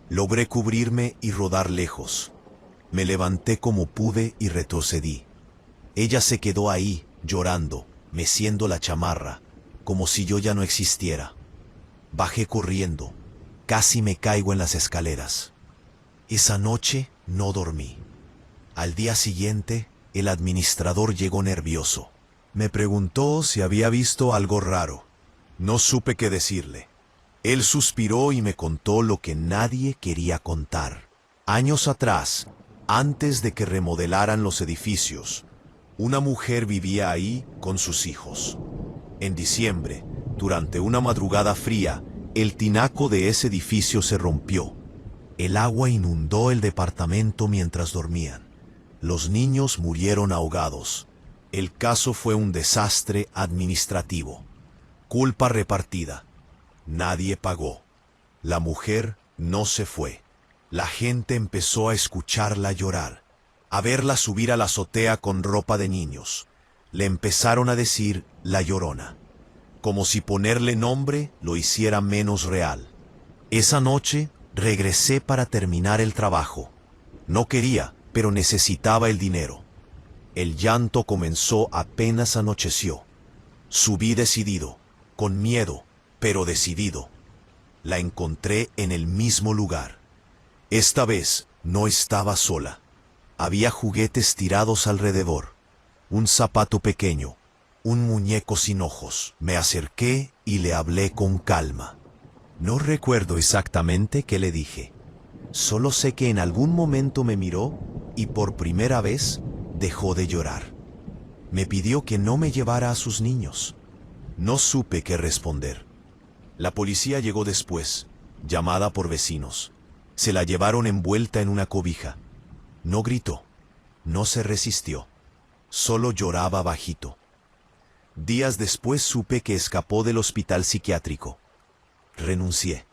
Logré cubrirme y rodar lejos. Me levanté como pude y retrocedí. Ella se quedó ahí, llorando, meciendo la chamarra, como si yo ya no existiera. Bajé corriendo. Casi me caigo en las escaleras. Esa noche no dormí. Al día siguiente, el administrador llegó nervioso. Me preguntó si había visto algo raro. No supe qué decirle. Él suspiró y me contó lo que nadie quería contar. Años atrás, antes de que remodelaran los edificios, una mujer vivía ahí con sus hijos. En diciembre, durante una madrugada fría, el tinaco de ese edificio se rompió. El agua inundó el departamento mientras dormían. Los niños murieron ahogados. El caso fue un desastre administrativo. Culpa repartida. Nadie pagó. La mujer no se fue. La gente empezó a escucharla llorar, a verla subir a la azotea con ropa de niños. Le empezaron a decir la Llorona, como si ponerle nombre lo hiciera menos real. Esa noche regresé para terminar el trabajo. No quería, pero necesitaba el dinero. El llanto comenzó apenas anocheció. Subí decidido, con miedo, pero decidido. La encontré en el mismo lugar. Esta vez no estaba sola. Había juguetes tirados alrededor. Un zapato pequeño, un muñeco sin ojos. Me acerqué y le hablé con calma. No recuerdo exactamente qué le dije. Solo sé que en algún momento me miró y por primera vez dejó de llorar. Me pidió que no me llevara a sus niños. No supe qué responder. La policía llegó después, llamada por vecinos. Se la llevaron envuelta en una cobija. No gritó, no se resistió, solo lloraba bajito. Días después supe que escapó del hospital psiquiátrico. Renuncié.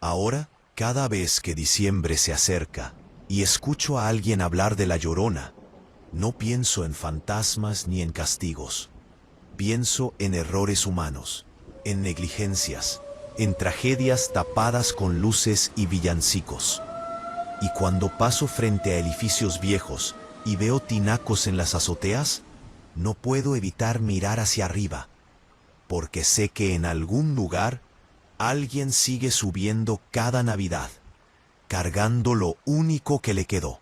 Ahora, cada vez que diciembre se acerca y escucho a alguien hablar de la Llorona, no pienso en fantasmas ni en castigos. Pienso en errores humanos, en negligencias, en tragedias tapadas con luces y villancicos. Y cuando paso frente a edificios viejos y veo tinacos en las azoteas, no puedo evitar mirar hacia arriba, porque sé que en algún lugar alguien sigue subiendo cada Navidad, cargando lo único que le quedó,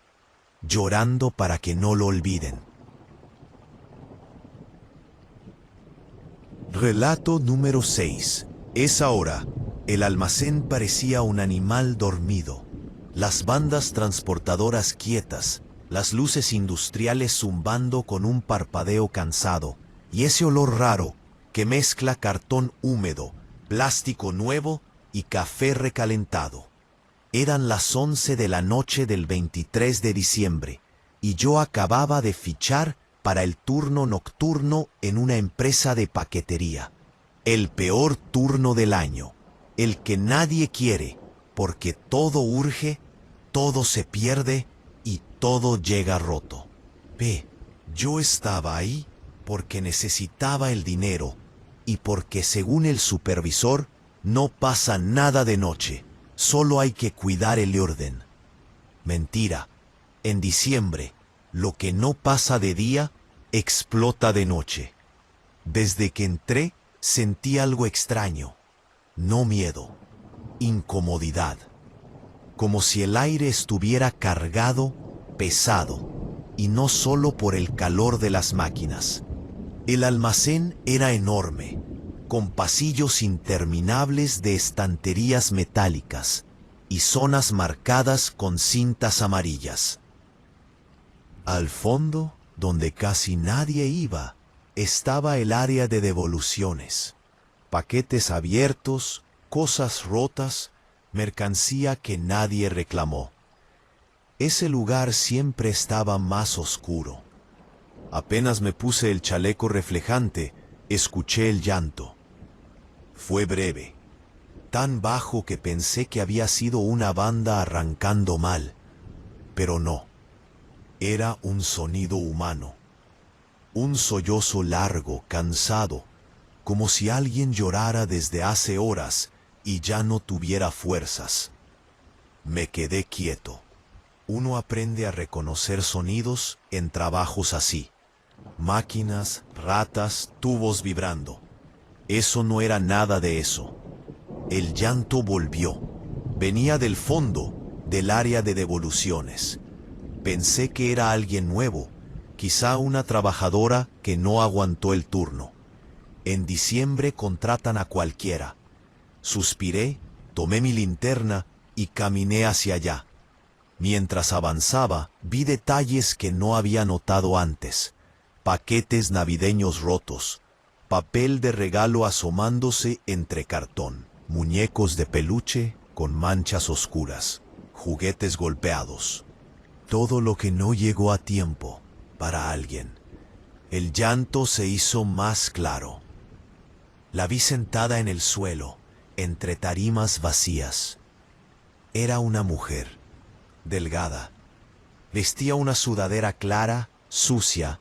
llorando para que no lo olviden. Relato número 6. Esa hora, el almacén parecía un animal dormido. Las bandas transportadoras quietas, las luces industriales zumbando con un parpadeo cansado, y ese olor raro que mezcla cartón húmedo, plástico nuevo y café recalentado. Eran las 11 de la noche del 23 de diciembre, y yo acababa de fichar para el turno nocturno en una empresa de paquetería. El peor turno del año, el que nadie quiere, porque todo urge, todo se pierde y todo llega roto. Yo estaba ahí porque necesitaba el dinero y porque según el supervisor no pasa nada de noche, solo hay que cuidar el orden. Mentira, en diciembre, lo que no pasa de día, explota de noche. Desde que entré, sentí algo extraño, no miedo, incomodidad, como si el aire estuviera cargado, pesado, y no solo por el calor de las máquinas. El almacén era enorme, con pasillos interminables de estanterías metálicas y zonas marcadas con cintas amarillas. Al fondo, donde casi nadie iba, estaba el área de devoluciones. Paquetes abiertos, cosas rotas, mercancía que nadie reclamó. Ese lugar siempre estaba más oscuro. Apenas me puse el chaleco reflejante, escuché el llanto. Fue breve, tan bajo que pensé que había sido una banda arrancando mal, pero no. Era un sonido humano. Un sollozo largo, cansado, como si alguien llorara desde hace horas y ya no tuviera fuerzas. Me quedé quieto. Uno aprende a reconocer sonidos en trabajos así. Máquinas, ratas, tubos vibrando. Eso no era nada de eso. El llanto volvió. Venía del fondo, del área de devoluciones. Pensé que era alguien nuevo, quizá una trabajadora que no aguantó el turno. En diciembre contratan a cualquiera. Suspiré, tomé mi linterna y caminé hacia allá. Mientras avanzaba, vi detalles que no había notado antes. Paquetes navideños rotos, papel de regalo asomándose entre cartón, muñecos de peluche con manchas oscuras, juguetes golpeados. Todo lo que no llegó a tiempo para alguien. El llanto se hizo más claro. La vi sentada en el suelo, entre tarimas vacías. Era una mujer, delgada. Vestía una sudadera clara, sucia,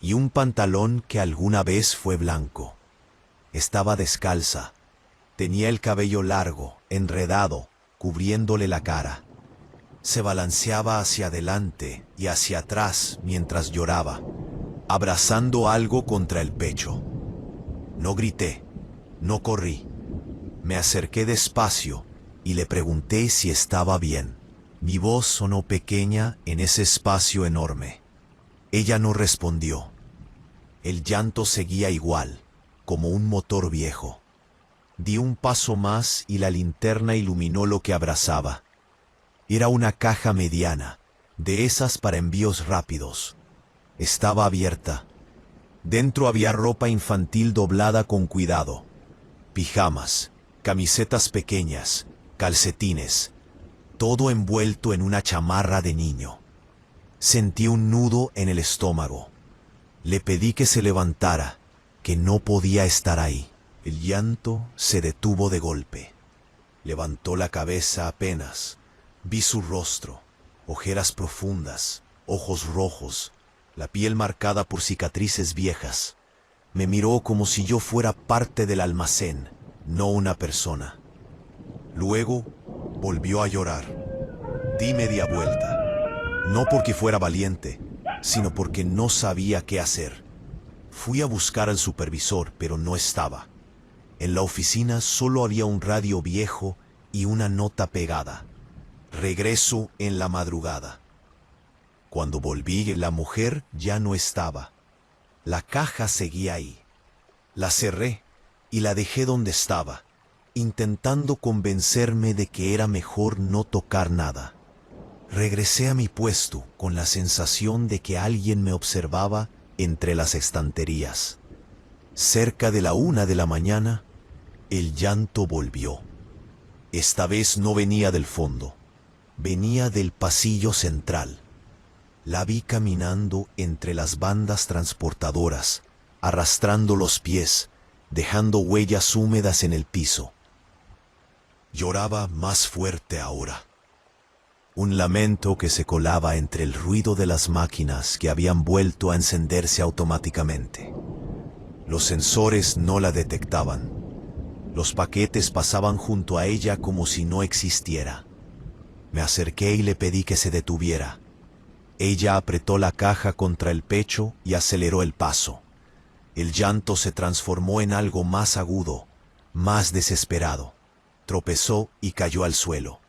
y un pantalón que alguna vez fue blanco. Estaba descalza. Tenía el cabello largo, enredado, cubriéndole la cara. Se balanceaba hacia adelante y hacia atrás mientras lloraba, abrazando algo contra el pecho. No grité, no corrí. Me acerqué despacio y le pregunté si estaba bien. Mi voz sonó pequeña en ese espacio enorme. Ella no respondió. El llanto seguía igual, como un motor viejo. Di un paso más y la linterna iluminó lo que abrazaba. Era una caja mediana, de esas para envíos rápidos. Estaba abierta. Dentro había ropa infantil doblada con cuidado. Pijamas, camisetas pequeñas, calcetines, todo envuelto en una chamarra de niño. Sentí un nudo en el estómago. Le pedí que se levantara, que no podía estar ahí. El llanto se detuvo de golpe. Levantó la cabeza apenas. Vi su rostro, ojeras profundas, ojos rojos, la piel marcada por cicatrices viejas. Me miró como si yo fuera parte del almacén, no una persona. Luego volvió a llorar. Di media vuelta. No porque fuera valiente, sino porque no sabía qué hacer. Fui a buscar al supervisor, pero no estaba. En la oficina solo había un radio viejo y una nota pegada. Regreso en la madrugada. Cuando volví, la mujer ya no estaba. La caja seguía ahí. La cerré y la dejé donde estaba, intentando convencerme de que era mejor no tocar nada. Regresé a mi puesto con la sensación de que alguien me observaba entre las estanterías. Cerca de la 1 de la mañana, el llanto volvió. Esta vez no venía del fondo, venía del pasillo central. La vi caminando entre las bandas transportadoras, arrastrando los pies, dejando huellas húmedas en el piso. Lloraba más fuerte ahora. Un lamento que se colaba entre el ruido de las máquinas que habían vuelto a encenderse automáticamente. Los sensores no la detectaban. Los paquetes pasaban junto a ella como si no existiera. Me acerqué y le pedí que se detuviera. Ella apretó la caja contra el pecho y aceleró el paso. El llanto se transformó en algo más agudo, más desesperado. Tropezó y cayó al suelo.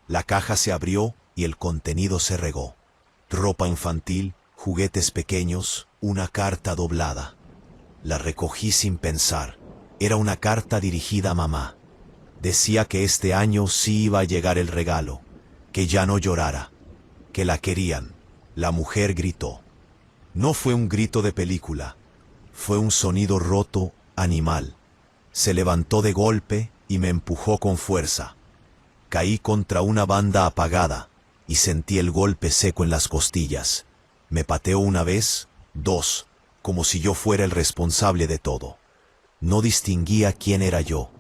La caja se abrió y el contenido se regó. Ropa infantil, juguetes pequeños, una carta doblada. La recogí sin pensar. Era una carta dirigida a mamá. Decía que este año sí iba a llegar el regalo, que ya no llorara, que la querían. La mujer gritó. No fue un grito de película, fue un sonido roto, animal. Se levantó de golpe y me empujó con fuerza. Caí contra una banda apagada y sentí el golpe seco en las costillas. Me pateó una vez, dos, como si yo fuera el responsable de todo. No distinguía quién era yo,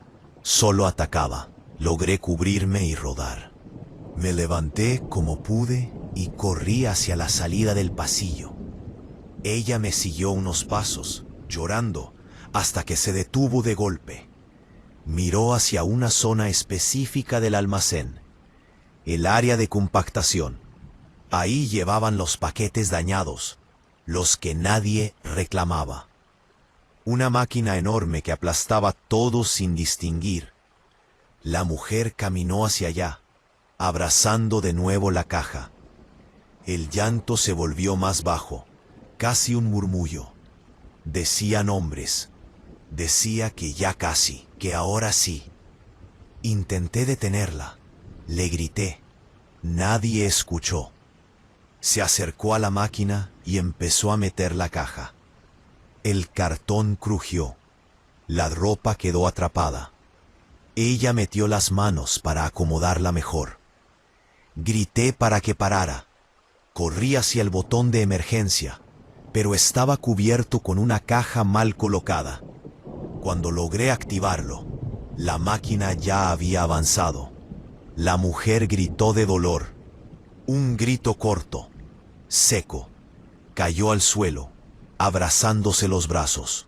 solo atacaba. Logré cubrirme y rodar. Me levanté como pude y corrí hacia la salida del pasillo. Ella me siguió unos pasos, llorando, hasta que se detuvo de golpe. Miró hacia una zona específica del almacén, el área de compactación. Ahí llevaban los paquetes dañados, los que nadie reclamaba. Una máquina enorme que aplastaba todo sin distinguir. La mujer caminó hacia allá, abrazando de nuevo la caja. El llanto se volvió más bajo, casi un murmullo. Decía nombres. Decía que ya casi, que ahora sí. Intenté detenerla. Le grité. Nadie escuchó. Se acercó a la máquina y empezó a meter la caja. El cartón crujió. La ropa quedó atrapada. Ella metió las manos para acomodarla mejor. Grité para que parara. Corrí hacia el botón de emergencia, pero estaba cubierto con una caja mal colocada. Cuando logré activarlo, la máquina ya había avanzado. La mujer gritó de dolor. Un grito corto, seco. Cayó al suelo, abrazándose los brazos.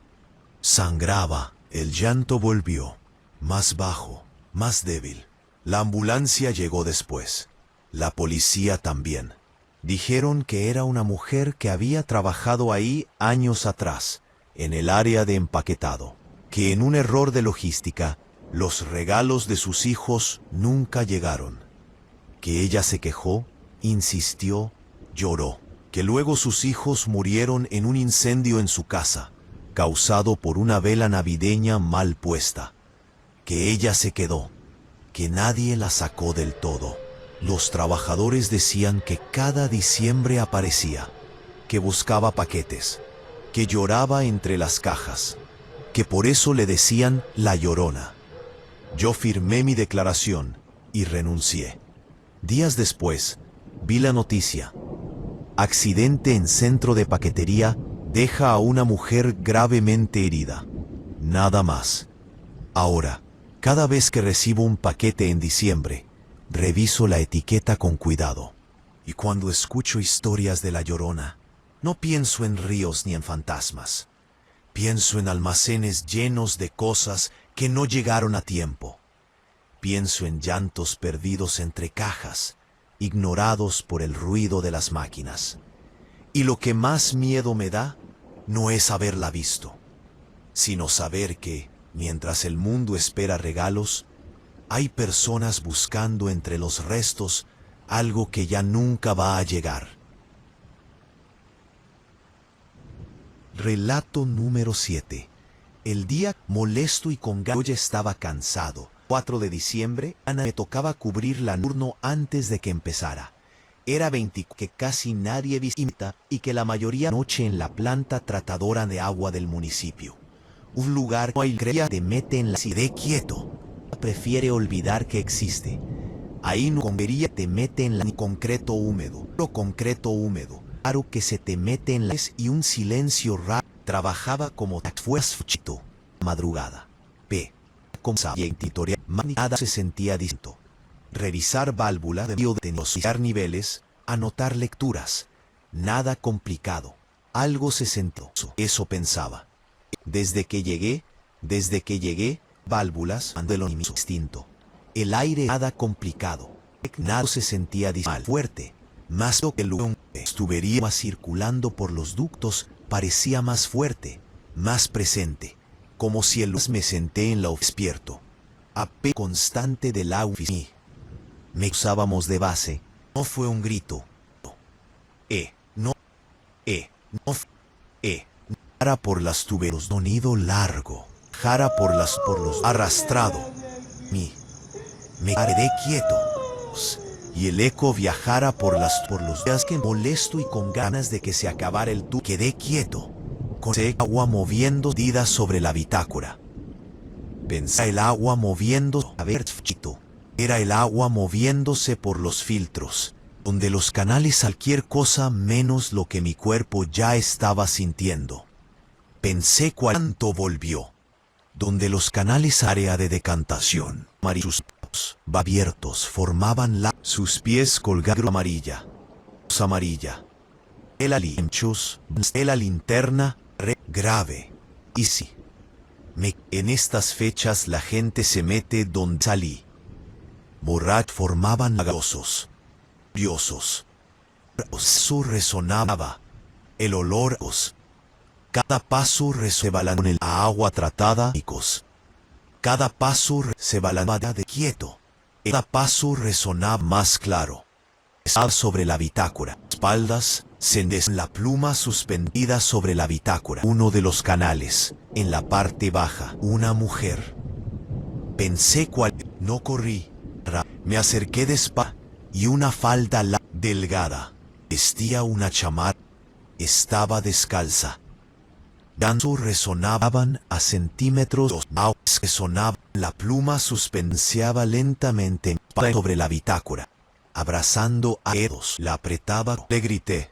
Sangraba. El llanto volvió, más bajo, más débil. La ambulancia llegó después. La policía también. Dijeron que era una mujer que había trabajado ahí años atrás, en el área de empaquetado, que en un error de logística, los regalos de sus hijos nunca llegaron, que ella se quejó, insistió, lloró, que luego sus hijos murieron en un incendio en su casa, causado por una vela navideña mal puesta, que ella se quedó, que nadie la sacó del todo. Los trabajadores decían que cada diciembre aparecía, que buscaba paquetes, que lloraba entre las cajas, que por eso le decían la Llorona. Yo firmé mi declaración y renuncié. Días después, vi la noticia. Accidente en centro de paquetería deja a una mujer gravemente herida. Nada más. Ahora, cada vez que recibo un paquete en diciembre, reviso la etiqueta con cuidado. Y cuando escucho historias de la Llorona, no pienso en ríos ni en fantasmas. Pienso en almacenes llenos de cosas que no llegaron a tiempo. Pienso en llantos perdidos entre cajas, ignorados por el ruido de las máquinas. Y lo que más miedo me da no es haberla visto, sino saber que, mientras el mundo espera regalos, hay personas buscando entre los restos algo que ya nunca va a llegar. Relato número 7. El día molesto y con ganas. Yo ya estaba cansado. 4 de diciembre, Ana me tocaba cubrir la turno antes de que empezara. Era 20 que casi nadie visita y que la mayoría noche en la planta tratadora de agua del municipio. Un lugar que no hay creía te mete en la side quieto. Prefiere olvidar que existe. Ahí no convería te mete en la ni concreto húmedo. Lo concreto húmedo. Claro que se te mete en la y un silencio raro. Trabajaba como fuchito. Madrugada. P. Como sabía en tutorial. Nada se sentía distinto. Revisar válvula de negociar niveles. Anotar lecturas. Nada complicado. Algo se sentó. Eso pensaba. Desde que llegué, válvulas de lo instinto. El aire nada complicado. Nada se sentía mal fuerte. Más que el tubería circulando por los ductos parecía más fuerte, más presente. Como si el me senté en la despierto. AP constante del agua. Me usábamos de base. No fue un grito. No. Jara por las tuberos. Sonido largo. Jara por los arrastrado. Me quedé quieto. Y el eco viajara por los días que molesto y con ganas de que se acabara el tú. Quedé quieto. Con ese agua moviendo didas sobre la bitácora. Pensé el agua moviendo. A ver, chito. Era el agua moviéndose por los filtros, donde los canales cualquier cosa menos lo que mi cuerpo ya estaba sintiendo. Pensé cuánto volvió, donde los canales área de decantación, sus abiertos formaban sus pies colgaron amarilla, el alinchos, la linterna, grave, y sí. En estas fechas la gente se mete donde salí. Borrach formaban lagosos, briosos. Eso resonaba, el olor. Cada paso resbalaba con el agua tratada. Cada paso se balaba de quieto. Cada paso resonaba más claro. Estaba sobre la bitácora. Espaldas, la pluma suspendida sobre la bitácora. Uno de los canales, en la parte baja, una mujer. Pensé cuál. No corrí. Me acerqué y una falda delgada. Vestía una chamarra. Estaba descalza. Gansos resonaban a centímetros. Resonaba. La pluma suspensiaba lentamente sobre la bitácora. Abrazando a dedos. La apretaba. Le grité.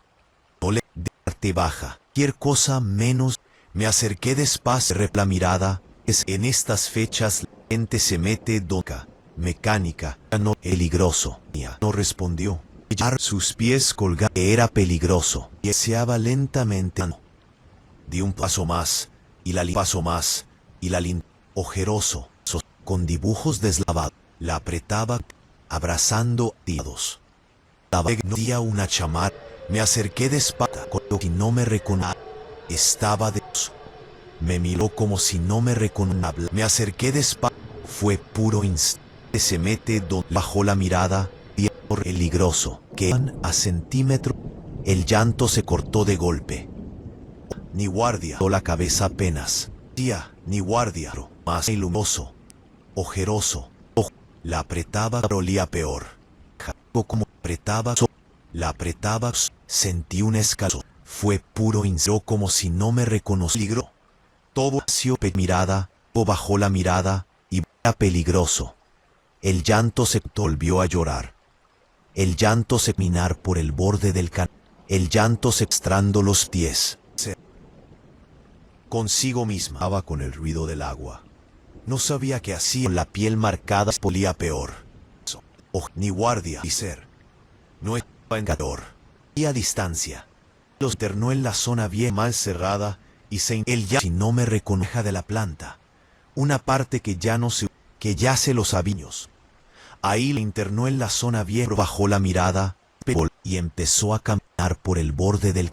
No le de parte baja. Cualquier cosa menos. Me acerqué despacio. La mirada. En estas fechas la gente se mete donde. Mecánica, no peligroso. No respondió. Sus pies colgaban. Era peligroso. Y deseaba lentamente. Di un paso más, y paso más, y ojeroso, con dibujos deslavados. La apretaba, abrazando dedos. No día una chamarra. Me acerqué despacio, y no me reconoció. Estaba de. Me miró como si no me reconociera. Me acerqué despacio. Fue puro instinto. Se mete donde bajó la mirada y peligroso que a centímetro el llanto se cortó de golpe. Ni guardia, la cabeza apenas. Tía, ni guardia, más luminoso, ojeroso. La apretaba, olía peor. Como apretaba, la apretaba, sentí un escalón. Fue puro instinto como si no me reconoció. Todo hació mirada, o bajó la mirada y era peligroso. El llanto se volvió a llorar. El llanto se minar por el borde del canal. El llanto se extrando los pies. Consigo misma. Estaba con el ruido del agua. No sabía qué hacía. La piel marcada olía peor. Ni guardia ni ser. No estaba en calor. Y a distancia. Los ternó en la zona bien mal cerrada y el ya si no me reconozca de la planta. Una parte que ya no se que yace los aviños. Ahí le internó en la zona vieja, bajó la mirada y empezó a caminar por el borde del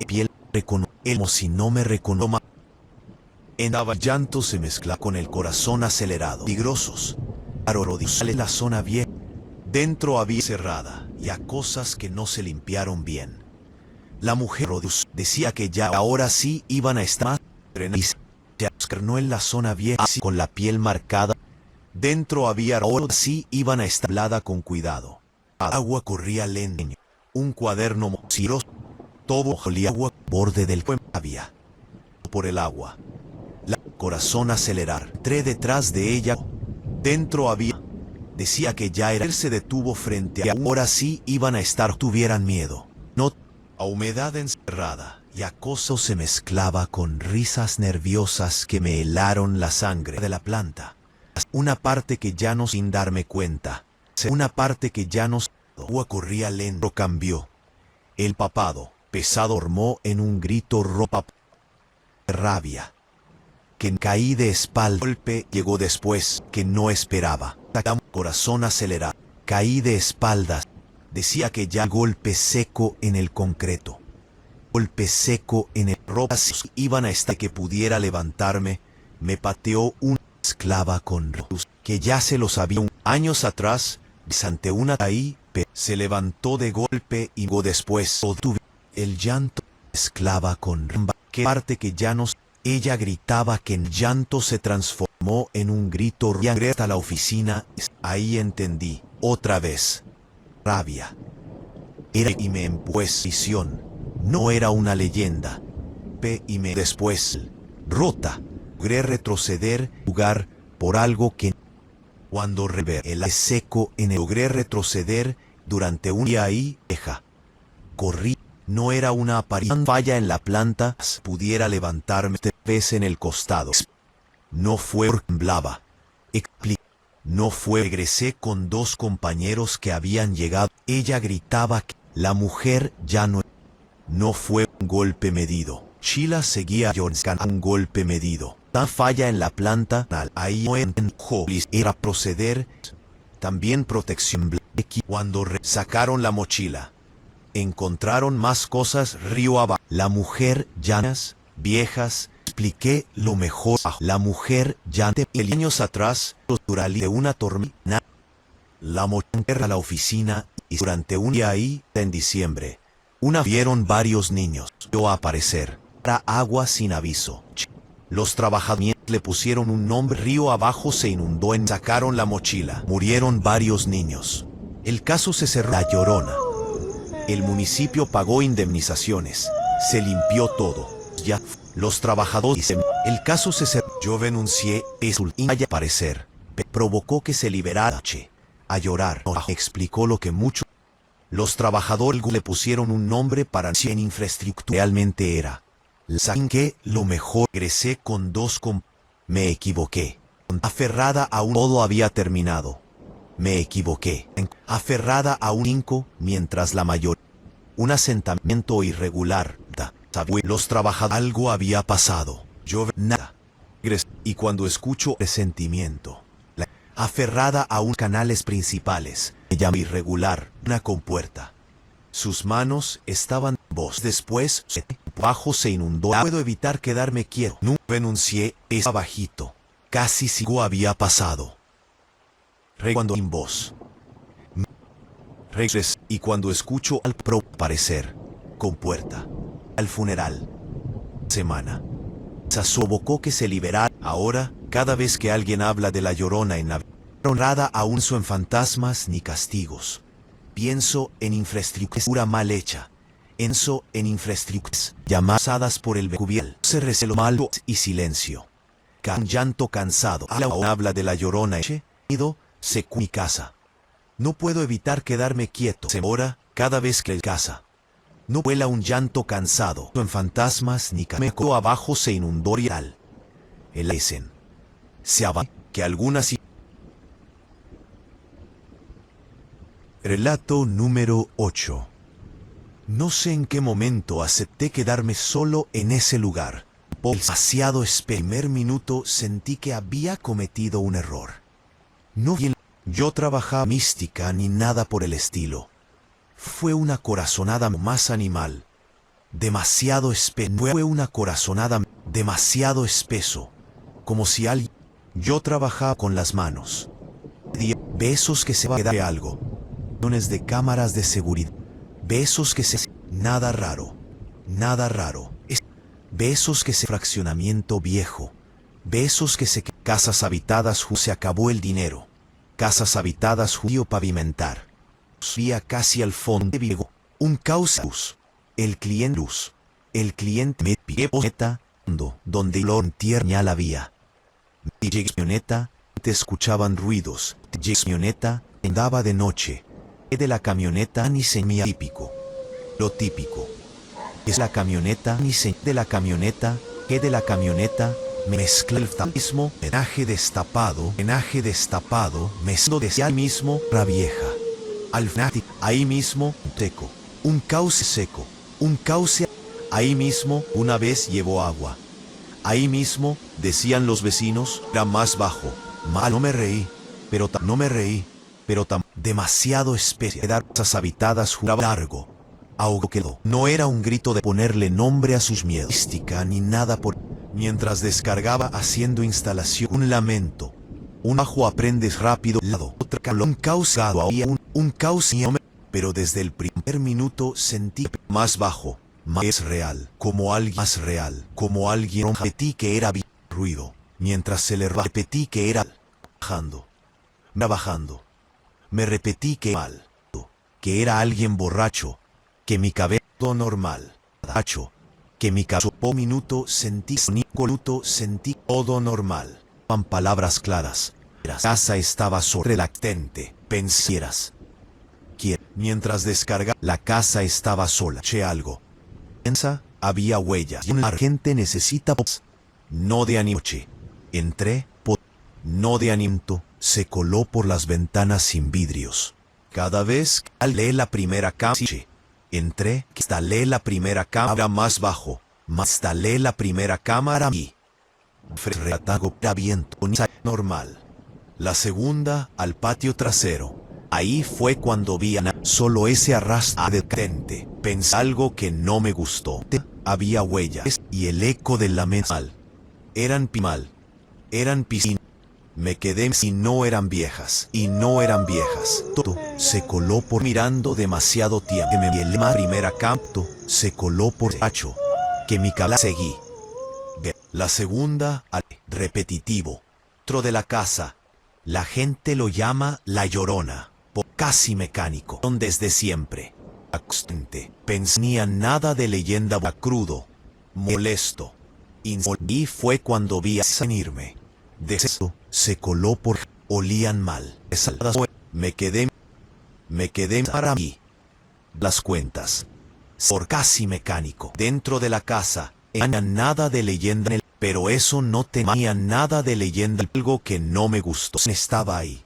piel como si no me reconoció. En llanto se mezcla con el corazón acelerado. Peligrosos. Sale la zona vieja. Dentro había cerrada y a cosas que no se limpiaron bien. La mujer decía que ya ahora sí iban a estar y se externó en la zona vieja con la piel marcada. Dentro había ahora sí iban a estar hablada con cuidado. Agua corría lento. Un cuaderno mociroso. Todo olía agua. Borde del puente había. Por el agua. La corazón acelerar. Entré detrás de ella. Dentro había. Decía que ya era. Él se detuvo frente a. Ahora sí iban a estar. Tuvieran miedo. No. A humedad encerrada. Y acoso se mezclaba con risas nerviosas que me helaron la sangre de la planta. Una parte que ya no sin darme cuenta. Una parte que ya no. Agua corría lento. Cambió. El papado, pesado, formó en un grito ropa de rabia. Que caí de espalda. Golpe llegó después que no esperaba. Corazón acelerado. Caí de espaldas. Decía que ya golpe seco en el concreto. Golpe seco en el ropa. Iban a estar que pudiera levantarme. Me pateó una esclava con luz. que ya se los había años atrás, ante una ahí, se levantó de golpe y después el llanto mezclaba con que parte que ya no. Ella gritaba que el llanto se transformó en un grito hasta la oficina. Ahí entendí, otra vez, rabia. Era y me visión. No era una leyenda. Y me después, rota, logré retroceder, lugar, por algo que cuando el seco en el logré retroceder durante un día ahí, corrí, no era una aparición falla en la planta, pudiera levantarme esta vez en el costado. No fue temblaba. No fue, regresé con 2 compañeros que habían llegado. Ella gritaba que la mujer ya no. No fue un golpe medido. Sheila seguía llorando un golpe medido. Tan falla en la planta, ahí no era proceder. También protección. Cuando sacaron la mochila, encontraron más cosas río abajo. La mujer llanas, viejas, expliqué lo mejor. La mujer ya años atrás, de una tormenta. La mochila a la oficina y durante un día ahí, en diciembre, vieron varios niños. Yo aparecer. Para agua sin aviso. Los trabajadores le pusieron un nombre. Río abajo se inundó sacaron la mochila. Murieron varios niños. El caso se cerró. La Llorona. El municipio pagó indemnizaciones. Se limpió todo. Ya. Los trabajadores. El caso se cerró. Yo denuncié. Y al parecer. Provocó que se liberara. A llorar. Explicó lo que mucho. Los trabajadores le pusieron un nombre para en infraestructura. Realmente era. ¿Saben qué? Lo mejor. Regresé con 2 Me equivoqué. Aferrada a un. Todo había terminado. Me equivoqué. Aferrada a un inco, mientras la mayor. Un asentamiento irregular. Los trabajadores. Algo había pasado. Yo nada. Y cuando escucho resentimiento. Aferrada a un canales principales. Me llama irregular. Una compuerta. Sus manos estaban. Voz. Después. Bajo se inundó. No puedo evitar quedarme quieto. No renuncié. Es bajito. Casi sigo había pasado. Cuando en voz. Regres. Y cuando escucho al pro parecer. Con puerta. Al funeral. Semana. Se provocó que se liberara. Ahora, cada vez que alguien habla de la Llorona en la honrada aún son fantasmas ni castigos. Pienso en infraestructura mal hecha. Pienso en infraestructuras llamadas por el becubial. Se receló malo y silencio. Un llanto cansado. Habla de la Llorona. Secó mi casa. No puedo evitar quedarme quieto. Se mora cada vez que el casa. No vuela un llanto cansado. En fantasmas ni cameco abajo se inundó real. El esen. Se abajo que algunas. Relato número 8. No sé en qué momento acepté quedarme solo en ese lugar. Por el demasiado primer minuto sentí que había cometido un error. No bien yo trabajaba mística ni nada por el estilo. Fue una corazonada más animal. Demasiado espeso. Fue una corazonada demasiado espeso. Como si alguien. Yo trabajaba con las manos. Besos que se va a quedar algo. De cámaras de seguridad. Besos que se. Nada raro. Nada raro. Besos que se. Fraccionamiento viejo. Besos que se. Casas habitadas. Se acabó el dinero. Casas habitadas. Judío pavimentar. Vía casi al fondo. Viego. Un cauce. El cliente. Luz. El cliente. Me pie. Donde lo entierña la vía. Camioneta. Te escuchaban ruidos. Camioneta. Andaba de noche. De la camioneta ni semía típico. Lo típico. Es la camioneta ni se de la camioneta. Que de la camioneta. Mezcla el mismo. Menaje destapado. Mezclo de sí mismo. La vieja. Al fnati. Ahí mismo. Seco. Un cauce seco. Un cauce. Ahí mismo. Una vez llevó agua. Ahí mismo. Decían los vecinos. Era más bajo. No me reí. Pero no me reí. Pero demasiado especie de casas habitadas juraba largo. Algo quedó. No era un grito de ponerle nombre a sus miedos. Mística ni nada por. Mientras descargaba haciendo instalación. Un lamento. Un ajo aprendes rápido, lado, otra calón causado había un caos, pero desde el primer minuto sentí más bajo, más real, como alguien más real, como alguien repetí que era ruido, mientras se le repetí que era bajando, me repetí que mal, que era alguien borracho, que mi cabeza normal, que mi cabeza por minuto sentí todo normal. En palabras claras, la casa estaba relactante, pensieras. Mientras descargaba, la casa estaba sola. Che algo. Piensa, había huellas. La gente necesita no de anoche. Entré, no de animto, se coló por las ventanas sin vidrios. Cada vez que instalé la primera cámara, entré, instalé la primera cámara más bajo, instalé la primera cámara y reatago viento normal. La segunda al patio trasero. Ahí fue cuando vi solo ese arrastre de gente. Pensé algo que no me gustó. Había huellas y el eco del lamento. Eran piscinas. Me quedé y no eran viejas. Todo se coló por mirando demasiado tiempo. La primera canto se coló por hacho. Que mi cabeza seguí. La segunda al repetitivo. Dentro de la casa. La gente lo llama La Llorona. Casi mecánico. Desde siempre. Pensía nada de leyenda crudo. Molesto. Y fue cuando vi a venirme. De eso se coló por olían mal. Me quedé para mí. Las cuentas. Por casi mecánico. Dentro de la casa. Nada de leyenda. Pero eso no tenía nada de leyenda. Algo que no me gustó. Estaba ahí.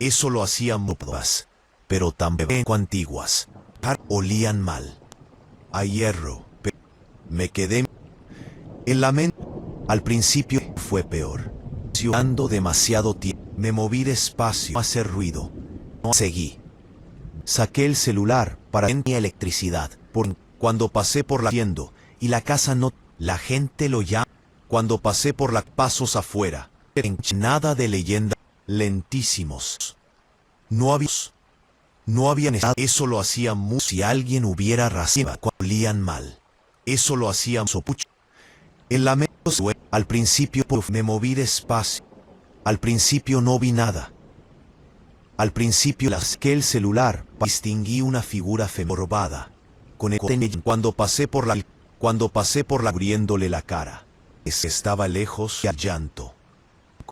Eso lo hacían muchas. Pero también antiguas. Olían mal. A hierro. Me quedé. El lamento. Al principio fue peor. Ando demasiado tiempo. Me moví despacio a hacer ruido. No seguí. Saqué el celular para tener electricidad. Cuando pasé por la tienda y la casa no. La gente lo llama. Cuando pasé por la pasos afuera. Nada de leyenda. Lentísimos. No había nada. Eso lo hacían mucho. Si alguien hubiera racido, olían mal. Eso lo hacían sopucho. El lamento fue. Al principio me moví despacio. Al principio no vi nada. Al principio saqué el celular. Distinguí una figura femorbada. Cuando pasé por la abriéndole la cara. Estaba lejos y al llanto.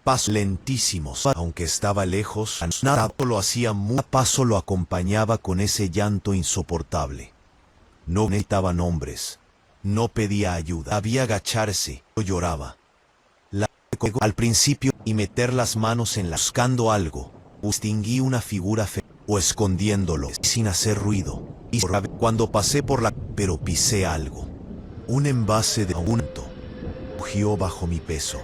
Pasos lentísimos, aunque estaba lejos, nada lo hacía muy paso lo acompañaba con ese llanto insoportable. No necesitaba nombres, no pedía ayuda, había agacharse, yo lloraba. Al principio, y meter las manos en la buscando algo, distinguí una figura o escondiéndolo, sin hacer ruido. Y cuando pasé por la, pero pisé algo. Un envase de unto. Rugió bajo mi peso.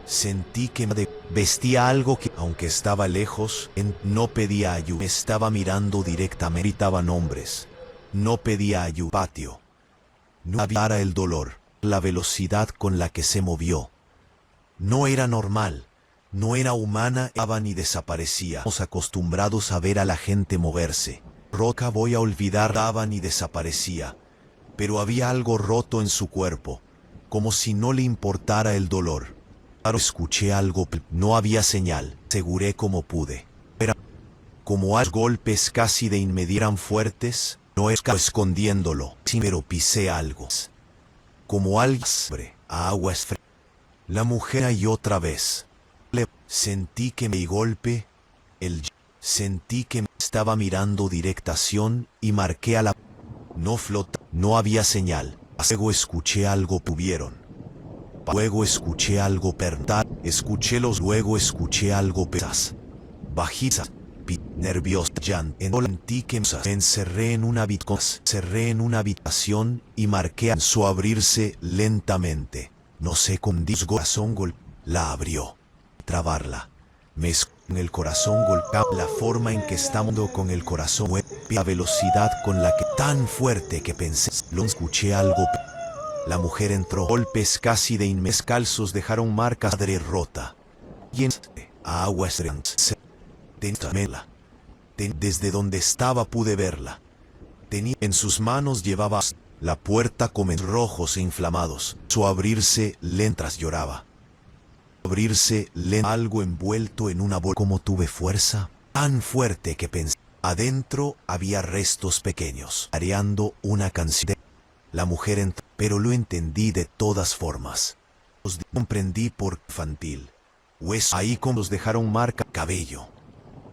Sentí que me vestía algo que, aunque estaba lejos, no pedía ayuda. Me estaba mirando directamente. Gritaba nombres. No pedía ayuda. Patio. No había el dolor, la velocidad con la que se movió. No era normal. No era humana. Daba ni desaparecía. Estamos acostumbrados a ver a la gente moverse. Roca voy a olvidar. Daba ni desaparecía. Pero había algo roto en su cuerpo. Como si no le importara el dolor. Escuché algo, no había señal, aseguré como pude. Era como a golpes casi de inmediato eran fuertes, no escondiéndolo, pero pisé algo. Como alguien a aguas frías. La mujer y otra vez. Sentí que mi golpe, sentí que me estaba mirando directación y marqué a la. No flota, no había señal. Luego escuché algo tuvieron. Luego escuché algo pertar, luego escuché algo pesas, bajitas, nervioso, sentí que me encerré en una habitación y marqué a su abrirse lentamente. No sé con corazón la abrió. Trabarla. En el corazón golpeaba la forma en que estamos con el corazón, la velocidad con la que tan fuerte que pensé, lo escuché algo. La mujer entró. Golpes casi de inmediato. Calzos dejaron marcas de rota. Aguas desde donde estaba pude verla. Tenía en sus manos llevaba la puerta con rojos e inflamados. Su abrirse lentras lloraba. Abrirse lento, algo envuelto en una bolsa. Como tuve fuerza tan fuerte que pensé. Adentro había restos pequeños. Areando una canción. La mujer entró, pero lo entendí de todas formas. Comprendí por infantil. Hueso. Ahí como los dejaron marca cabello.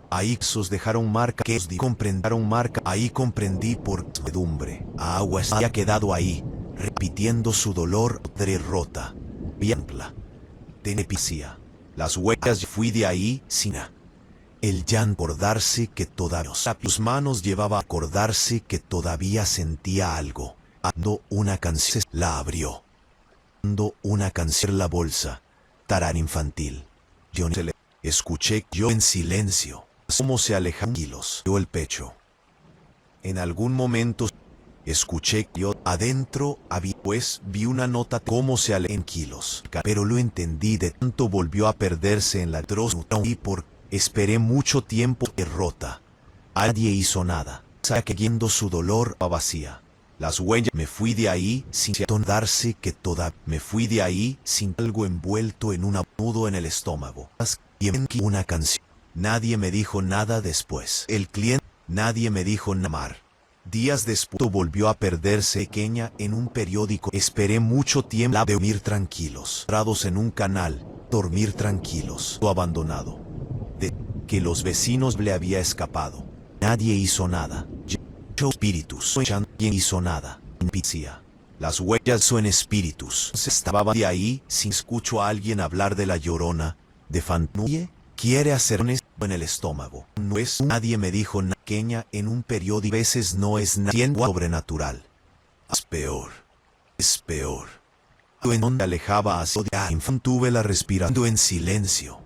Ahí os dejaron marca que os comprendieron marca. Ahí comprendí por medumbre. Agua había quedado ahí, repitiendo su dolor de rota. Viampla. Tenepicía. Las huellas fui de ahí sin el llanto acordarse que todavía sus manos llevaba a acordarse que todavía sentía algo. Ando una canción la abrió. Ando una canción la bolsa. Tarán infantil. Yo se le escuché yo en silencio. Cómo se alejan kilos. Yo el pecho. En algún momento escuché yo adentro había pues vi una nota cómo se alejan kilos. Pero lo entendí de tanto volvió a perderse en la troznuta y por esperé mucho tiempo derrota. Nadie hizo nada. Saqueando su dolor a vacía. Las huellas me fui de ahí sin darse que toda me fui de ahí sin algo envuelto en un nudo en el estómago. Y en una canción. Nadie me dijo nada después. El cliente, nadie me dijo nada. Días después volvió a perderse pequeña en un periódico. Esperé mucho tiempo de dormir tranquilos. Parados en un canal, dormir tranquilos. Abandonado. De que los vecinos le había escapado. Nadie hizo nada. Yo espíritus. Nadie hizo nada. Impizia. Las huellas son espíritus. Se estaba de ahí sin escucho a alguien hablar de la llorona. De Fantuye. Quiere hacerme en el estómago. No es nadie me dijo pequeña en un periódico. A veces no es nada sobrenatural. Es peor. Es peor. En donde alejaba hacia tuve la respirando en silencio.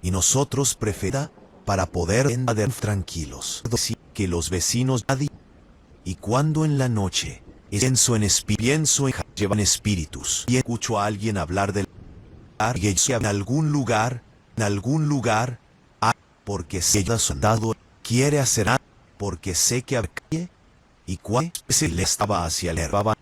Y nosotros preferida para poder andar tranquilos. Que los vecinos nadie. Y cuando en la noche pienso en llevan espíritus y escucho a alguien hablar del y en algún lugar, porque sé que soldado quiere hacer algo, porque sé que y cuando se le estaba hacia el herbaba